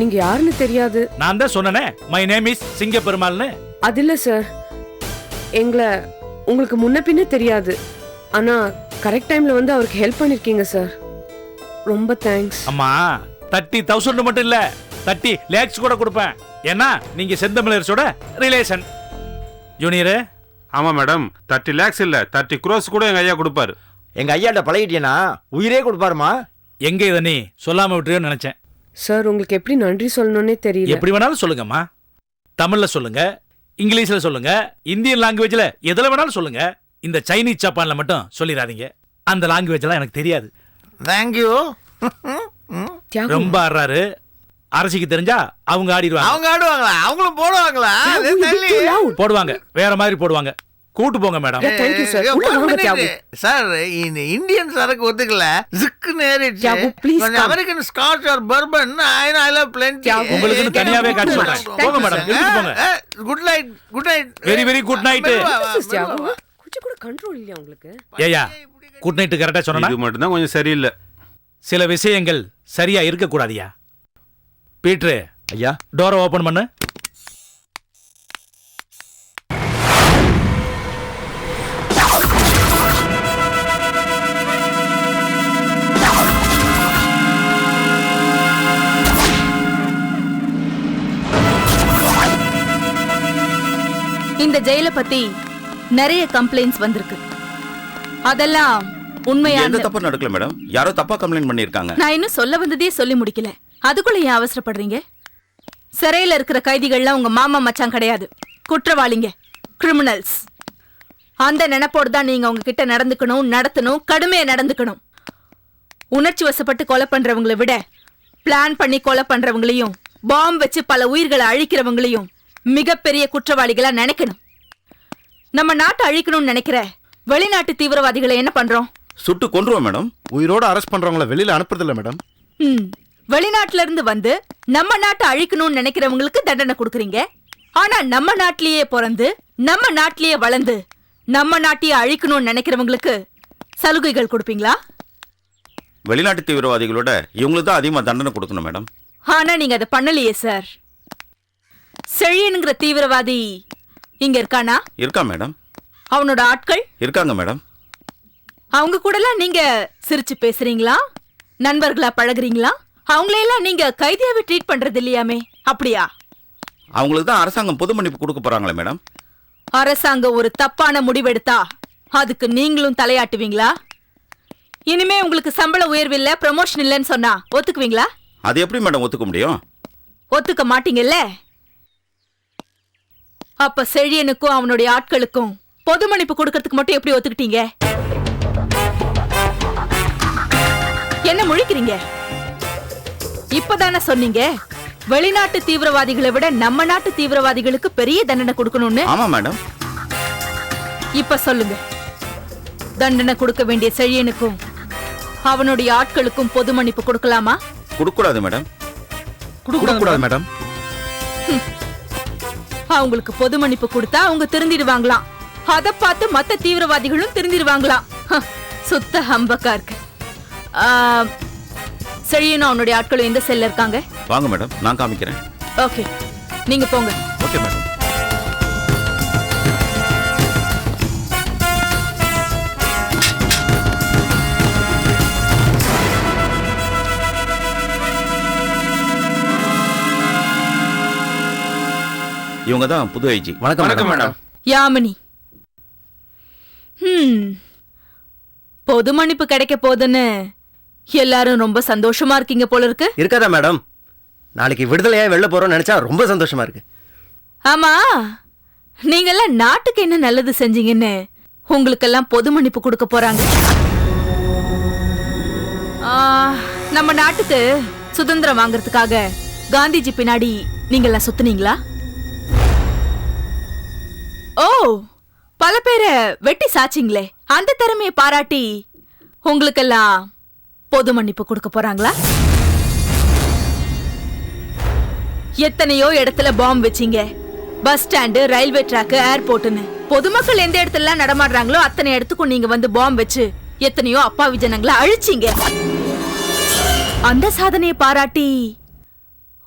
S15: நீங்க யாருன்னு தெரியாது.
S10: நான் தான் சொன்னனே, மை நேம் இஸ் சிங்கப்பெருமாள்னு.
S15: அது இல்ல சார், எங்களை உங்களுக்கு முன்ன பின்ன தெரியாது. ஆனா கரெக்ட் டைம்ல வந்து அவருக்கு ஹெல்ப் பண்ணிருக்கீங்க சார். ரொம்ப தேங்க்ஸ்.
S10: அம்மா, 30,000 மட்டும் இல்ல, 30 lakhs கூட கொடுப்பேன். ஏன்னா நீங்க செந்தமிழரசோட ரிலேஷன். ஜூனியர்.
S11: ஆமா மேடம், 30 lakhs இல்ல 30 crores கூட எங்க ஐயா கொடுப்பாரு.
S17: எங்க ஐயாட்ட பழகிட்டேனா உயிரே கொடுப்பாருமா.
S10: எங்க இதை நீ சொல்லாம விட்டுறியோன்னு நினைச்சேன்.
S15: சார், உங்களுக்கு எப்படி நன்றி சொல்லணும்னே தெரியல.
S10: எப்படி வேணாலும் சொல்லுங்கம்மா. தமிழ்ல சொல்லுங்க, இங்கிலீஷ்ல சொல்லுங்க, இந்தியன் லாங்குவேஜ்ல எதுல வேணாலும் சொல்லுங்க. இந்த சைனீஸ் ஜப்பான்ல மட்டும் சொல்லிடாதீங்க. அந்த லாங்குவேஜ் எல்லாம் எனக்கு தெரியாது.
S13: தேங்க்யூ.
S10: ரொம்ப ஆடுறாரு. அரசிக்கு தெரிஞ்சா அவங்க ஆடிடுவாங்க.
S13: அவங்க ஆடுவாங்களா? அவங்களும் போடுவாங்களா?
S10: போடுவாங்க, வேற மாதிரி போடுவாங்க. கூட்டு போங்க மேடம்.
S13: சார், இந்த இந்தியன் சரக்கு ஒத்துக்கல, ஜிக்குன்னு ஏறிடுச்சு. American scotch or bourbon I love plenty.
S10: உங்களுக்கு தனியாவே காட்சி சொல்றேன். போங்க மேடம், எடுத்துட்டு போங்க.
S13: Good night. Good night.
S10: Very very good night.
S15: கொஞ்சம் கூட கண்ட்ரோல் இல்லையா உங்களுக்கு?
S10: ஏயா, குட் நைட் கரெக்டா சொன்னா?
S11: இது மட்டும் தான் கொஞ்சம் சரியில்லை.
S10: சில விஷயங்கள் சரியா இருக்க கூடாதியா. பீட்ரு
S17: ஐயா,
S10: டோரை ஓபன் பண்ணு.
S3: இந்த ஜெயில பத்தி நிறைய கம்ப்ளைண்ட்ஸ் வந்திருக்கு. அதெல்லாம் உண்மையா?
S18: எந்த தப்பு நடக்கல மேடம், யாரோ தப்பா கம்ப்ளைண்ட் பண்ணிருக்காங்க.
S3: நான் இன்னும் சொல்ல வந்ததே சொல்லி முடிக்கல, அதுக்குள்ள ஏன் அவசரப்படுறீங்க? சிறையில இருக்கிற கைதிகள்லாம் உங்க மாமா மச்சான் கிடையாது, குற்றவாளிங்க, கிரிமினல்ஸ். அந்த நினைப்போடு தான் நீங்க உங்க கிட்ட நடந்துக்கணும், நடத்தணும், கடுமையா நடந்துக்கணும். உணர்ச்சி வசப்பட்டு கொலை பண்றவங்களை விட பிளான் பண்ணி கொலை பண்றவங்களையும் பாம்பு வச்சு பல உயிர்களை அழிக்கிறவங்களையும் மிகப்பெரிய குற்றவாளிகளா நினைக்கணும். நம்ம நாட்டை அழிக்கணும்னு நினைக்கிற வெளிநாட்டு தீவிரவாதிகளை என்ன பண்றோம்?
S18: சுட்டு கொன்றுவோம் மேடம்.
S2: உயிரோட அரெஸ்ட் பண்றவங்கள வெளியில அனுப்புறதில்ல மேடம்.
S3: வெளிநாட்டுல இருந்து வந்து நம்ம நாட்டை அழிக்கணும்னு நினைக்கிறவங்களுக்கு தண்டனை கொடுக்குறீங்க. ஆனா நம்ம நாட்டிலேயே பிறந்து நம்ம நாட்டிலேயே வளர்ந்து நம்ம நாட்டையே அழிக்கணும்னு நினைக்கிறவங்களுக்கு சலுகைகள் கொடுப்பீங்களா?
S18: வெளிநாட்டு தீவிரவாதிகளோட இவங்களுக்கு தான் அதிகமாக தண்டனை கொடுக்கணும் மேடம்.
S3: ஆனா நீங்க அதை பண்ணலையே சார். செழியனுங்கிற தீவிரவாதி இங்க இருக்கானா?
S18: இருக்கா மேடம்.
S3: அவனோட ஆட்கள்
S18: இருக்காங்க மேடம்.
S3: அவங்க கூடலாம் நீங்க சிரிச்சு பேசுறீங்களா? நண்பர்களா பழகுறீங்களா? அவங்களையெல்லாம் நீங்க கைதியாவே ட்ரீட் பண்றது இல்லையாமே, அப்படியா?
S18: அவங்களுக்கு தான் அரசாங்கம் பொது மன்னிப்பு கொடுக்க போறாங்களே மேடம்.
S3: அரசாங்கம் ஒரு தப்பான முடிவெடுத்தா அதுக்கு நீங்களும் தலையாட்டுவீங்களா? இனிமே உங்களுக்கு சம்பள உயர்வு இல்ல, ப்ரமோஷன் இல்லைன்னு சொன்னா ஒத்துக்குவீங்களா?
S18: அது எப்படி மேடம் ஒத்துக்க முடியும்?
S3: ஒத்துக்க மாட்டீங்கல்ல? அப்ப செழியனுக்கும் அவனுடைய ஆட்களுக்கும் பொது மன்னிப்பு கொடுக்கறதுக்கு மட்டும் எப்படி ஒத்துக்கிட்டீங்க? என்ன முழிக்கிறீங்க? இப்பதானே சொன்னீங்க வெளிநாட்டு தீவிரவாதிகளை விட நம்ம நாட்டு தீவிரவாதிகளுக்கு பெரிய தண்டனை கொடுக்கணும்னு.
S18: ஆமா மேடம்.
S3: இப்ப சொல்லுங்க, தண்டனை கொடுக்க வேண்டிய செழியனுக்கும் அவனுடைய ஆட்களுக்கும் பொது மன்னிப்பு கொடுக்கலாமா?
S18: கொடுக்கூடாது மேடம்.
S2: கொடுக்கூடாது மேடம்.
S3: அவங்களுக்கு பொது மன்னிப்பு கொடுத்தா அவங்க திருந்திடுவாங்களாம். அதை பார்த்து மத்த தீவிரவாதிகளும் திருந்திடுவாங்களாம். சுத்த ஹம்பக்கா இருக்கு. செழியனும் அவனுடைய ஆட்களும் எந்த செல்ல இருக்காங்க?
S18: வாங்க மேடம், நான் காமிக்கிறேன்.
S3: ஓகே, நீங்க போங்க.
S18: Okay madam. இவங்க தான் புது ஐஜி.
S17: வணக்கம் மேடம்.
S3: யாமினி. பொது மன்னிப்பு கிடைக்க போதுன்னு எல்லாரும் ரொம்ப சந்தோஷமா இருக்கீங்க போல இருக்கு.
S14: இருக்காதா மேடம்? நாளைக்கு விடுதலையா வெளில போறோம்னு நினைச்சா ரொம்ப சந்தோஷமா இருக்கு.
S3: ஆமா, நீங்கெல்லாம் நாட்டுக்கு என்ன நல்லது செஞ்சீங்கன்னு உங்களுக்கெல்லாம் பொது மன்னிப்பு கொடுக்க போறாங்க. நம்ம நாட்டுக்கு சுதந்திரம் வாங்கறதுக்காக காந்திஜி பின்னாடி நீங்கெல்லாம் சுத்துனீங்களா? ஓ, பல பேரை வெட்டி சாச்சிங்களே, அந்த திறமையை பாராட்டி உங்களுக்கெல்லாம் பொது மன்னிப்பு கொடுக்க போறாங்களா? எத்தனையோ இடத்துல பாம்பு வச்சீங்க, பஸ் ஸ்டாண்டு, ரயில்வே ட்ராக், ஏர்போர்ட்னு. பொதுமக்கள் எந்த இடத்துல நடமாடுறாங்களோ அத்தனை இடத்துக்கும் நீங்க வந்து பாம்பு வச்சு எத்தனையோ அப்பாவி ஜனங்களை அழிச்சீங்க. அந்த சாதனையை பாராட்டி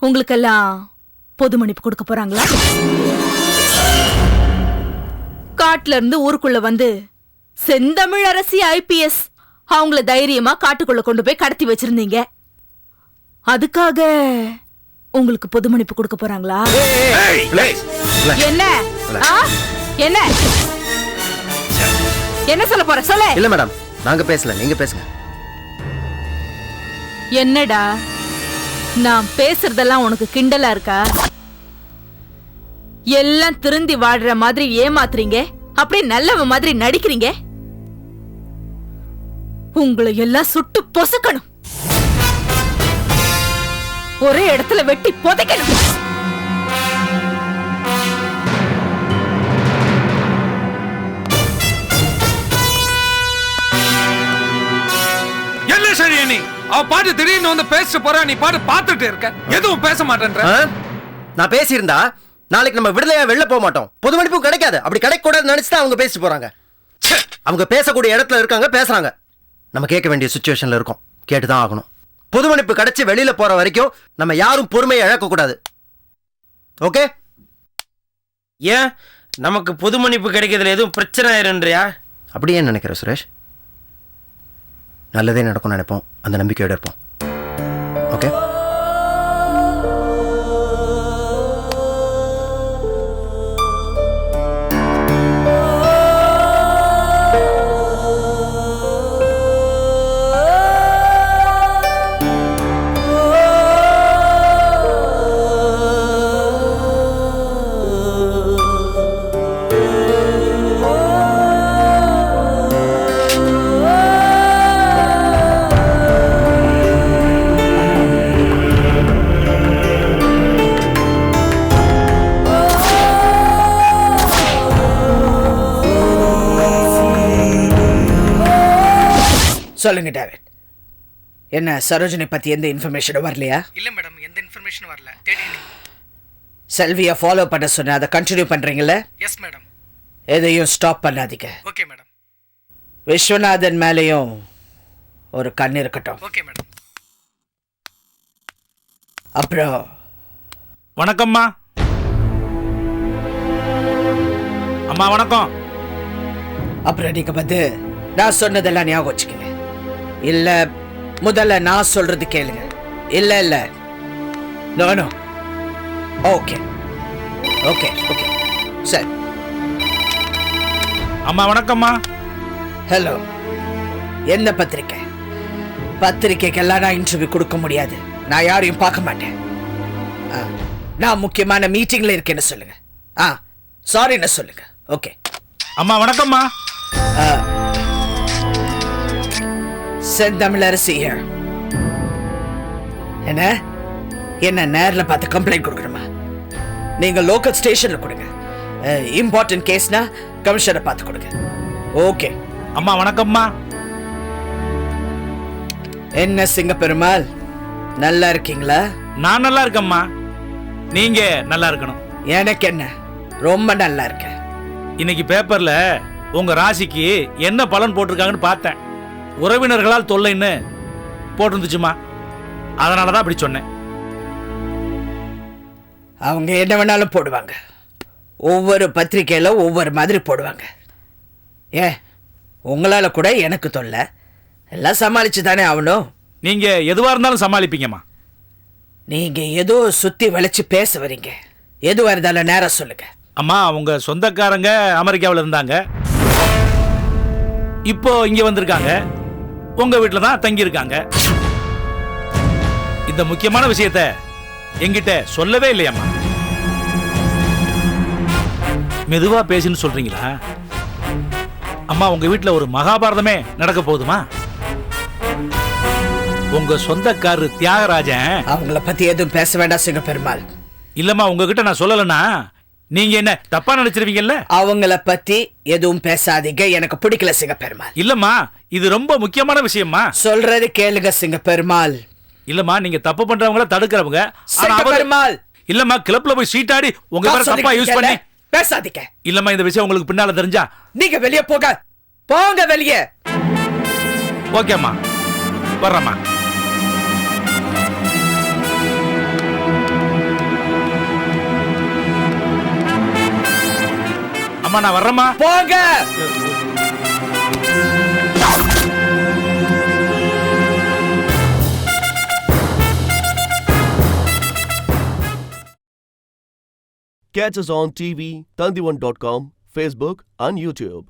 S3: உங்களுக்கெல்லாம் பொது மன்னிப்பு கொடுக்க போறாங்களா? காட்டுல இருந்து ஊருக்குள்ள வந்து செந்தமிழ் அரசி IPS அவங்கள தைரியமா காட்டுக்குள்ள கொண்டு போய் கடத்தி வச்சிருந்தீங்க. அதுக்காக உங்களுக்கு பொது மன்னிப்பு கொடுக்க போறாங்களா? என்ன என்ன என்ன சொல்ல போற? சொல்ல.
S14: இல்ல மேடம், நாங்க பேசல, நீங்க பேசுங்க.
S3: என்னடா, நான் பேசுறதெல்லாம் உனக்கு கிண்டலா இருக்கா? எல்லாம் திருந்தி வாடுற மாதிரி ஏமாத்துறீங்க, அப்படியே நல்லவ மாதிரி நடிக்கிறீங்க. உங்களை எல்லாம் சுட்டு பொசுக்கணும், ஒரே இடத்துல வெட்டி புதைக்கணும்.
S19: என்ன சரி, நீ அவ பாட்டு திடீர்னு வந்து பேசிட்டு போறா, நீ பாட்டு பார்த்துட்டு இருக்க, எதுவும் பேச மாட்டேன்ற.
S14: நான் பேசியிருந்தா நாளைக்கு நம்ம விடுதலையா வெளில போக மாட்டோம், பொது மன்னிப்பும் கிடைக்காது. அப்படி கிடைக்க கூடாதுன்னு நினைச்சுதான் அவங்க பேசிட்டு போறாங்க. அவங்க பேசக்கூடிய இடத்துல இருக்காங்க, பேசுறாங்க. நம்ம கேட்க வேண்டிய சிச்சுவேஷன்ல இருக்கோம், கேட்டுதான் ஆகணும். பொது மன்னிப்பு கிடைச்சு வெளியில போற வரைக்கும் நம்ம யாரும் பொறுமையை இழக்க கூடாது. ஓகே?
S17: ஏன் நமக்கு பொது மன்னிப்பு கிடைக்கிறதுல எதுவும் பிரச்சனை ஆயிருன்றியா?
S14: அப்படியே நினைக்கிற சுரேஷ்? நல்லதே நடக்கும் நினைப்போம், அந்த நம்பிக்கையோட இருப்போம். ஓகே?
S16: சொல்லுங்க டேவிட், என்ன சரோஜினி பத்தி எந்த இன்ஃபர்மேஷனும் வரலையா?
S19: இல்ல மேடம், எந்த இன்ஃபர்மேஷனும் வரல. தேடி
S16: செல்வியை ஃபாலோ பண்ண சொன்ன, அதை கண்டினியூ பண்றீங்கல்ல?
S19: Yes madam.
S16: எதையும் ஸ்டாப் பண்ணாதீங்க.
S19: Okay madam.
S16: விஸ்வநாதன் மேலேயும் ஒரு கண் இருக்கட்டும்.
S19: Okay madam.
S16: அப்புறம்
S10: வணக்கம்மா. அம்மா வணக்கம்.
S16: அப்புறம் நீங்க வந்து நான் சொன்னதெல்லாம் ஞாபகம் வச்சுக்கங்க. இல்ல முதல்ல நான் சொல்றது கேளுங்க. இல்ல இல்ல no no. Okay okay okay சரி.
S10: அம்மா வணக்கம்மா.
S16: ஹலோ. என்ன பத்திரிக்கை? பத்திரிக்கைக்கெல்லாம் நான் இன்டர்வியூ கொடுக்க முடியாது. நான் யாரையும் பார்க்க மாட்டேன். நான் முக்கியமான மீட்டிங்ல இருக்கேன்னு சொல்லுங்க. சாரின்னு சொல்லுங்க. ஓகே.
S10: அம்மா வணக்கம்மா.
S16: செந்தமிழரசி என்ன என்ன நேர்ல பார்த்து கம்ப்ளைண்ட் கொடுக்கணுமா? நீங்க லோக்கல் ஸ்டேஷன்ல கொடுங்க. இம்பார்ட்டன்ட் கேஸ்னா கமிஷனரை பார்த்து கொடுங்க. ஓகே.
S10: அம்மா வணக்கம்மா.
S16: என்ன சிங்க பெருமாள், நல்லா இருக்கீங்களா?
S10: நான் நல்லா இருக்கேம்மா. நீங்க நல்லா இருக்கணும்.
S16: எனக்கு என்ன, ரொம்ப நல்லா இருக்கேன்.
S10: இன்னைக்கு பேப்பர்ல உங்க ராசிக்கு என்ன பலன் போட்டிருக்காங்கன்னு பார்த்தேன். உறவினர்களால் தொல்லைன்னு போட்டிருந்துச்சுமா, அதனாலதான் அப்படி சொன்னேன்.
S16: அவங்க என்ன வேணாலும் போடுவாங்க. ஒவ்வொரு பத்திரிக்கையில ஒவ்வொரு மாதிரி போடுவாங்க. உங்களால கூட எனக்கு தொல்லை. எல்லாம் சமாளிச்சு தானே ஆகணும்.
S10: நீங்க எதுவா இருந்தாலும் சமாளிப்பீங்கம்மா.
S16: நீங்க ஏதோ சுத்தி வளைச்சு பேச வரீங்க. எதுவா இருந்தாலும் நேரம் சொல்லுங்க.
S10: அம்மா, உங்க சொந்தக்காரங்க அமெரிக்காவில் இருந்தாங்க, இப்போ இங்க வந்திருக்காங்க. உங்க வீட்டில் தான் தங்கி இருக்காங்க. இந்த முக்கியமான விஷயத்த என்கிட்ட சொல்லவே இல்லையம்மா. மெதுவா பேசின்னு சொல்றீங்களா? அம்மா, உங்க வீட்டுல ஒரு மகாபாரதமே நடக்க போகுதுமா? உங்க சொந்தக்காரரு தியாகராஜன்.
S16: அவங்கள பத்தி எதுவும் பேச வேண்டாம் சிங்க பெருமாள்.
S10: இல்லம்மா, உங்ககிட்ட நான் சொல்லலன்னா நீங்க என்ன தப்பா நினைச்சிருவீங்கல்ல.
S16: அவங்கள பத்தி எதுவும் பேசாதீங்க, எனக்கு பிடிக்கல சிங்க பெருமாள்.
S10: இல்லம்மா, இது ரொம்ப முக்கியமான விஷயம்மா.
S16: சொல்றது கேளுங்க சிங்க பெருமாள்.
S10: இல்லம்மா, நீங்க தப்பு பண்றவங்கள தடுக்கிறவங்க.
S16: பெருமாள்
S10: இல்லம்மா, கிளப்ல போய் சீட்டாடி உங்க பேரை தப்பா யூஸ் பண்ணி
S16: பேசாதீங்க.
S10: இல்லம்மா, இந்த விஷயம் உங்களுக்கு பின்னால தெரிஞ்சா
S16: நீங்க வெளியே போங்க. போங்க வெளியே.
S10: ஓகேம்மா, வர்றம்மா. அம்மா, நான் வர்றேம்மா.
S16: போங்க.
S1: Catch us on TV, Tandivan.com, Facebook and YouTube.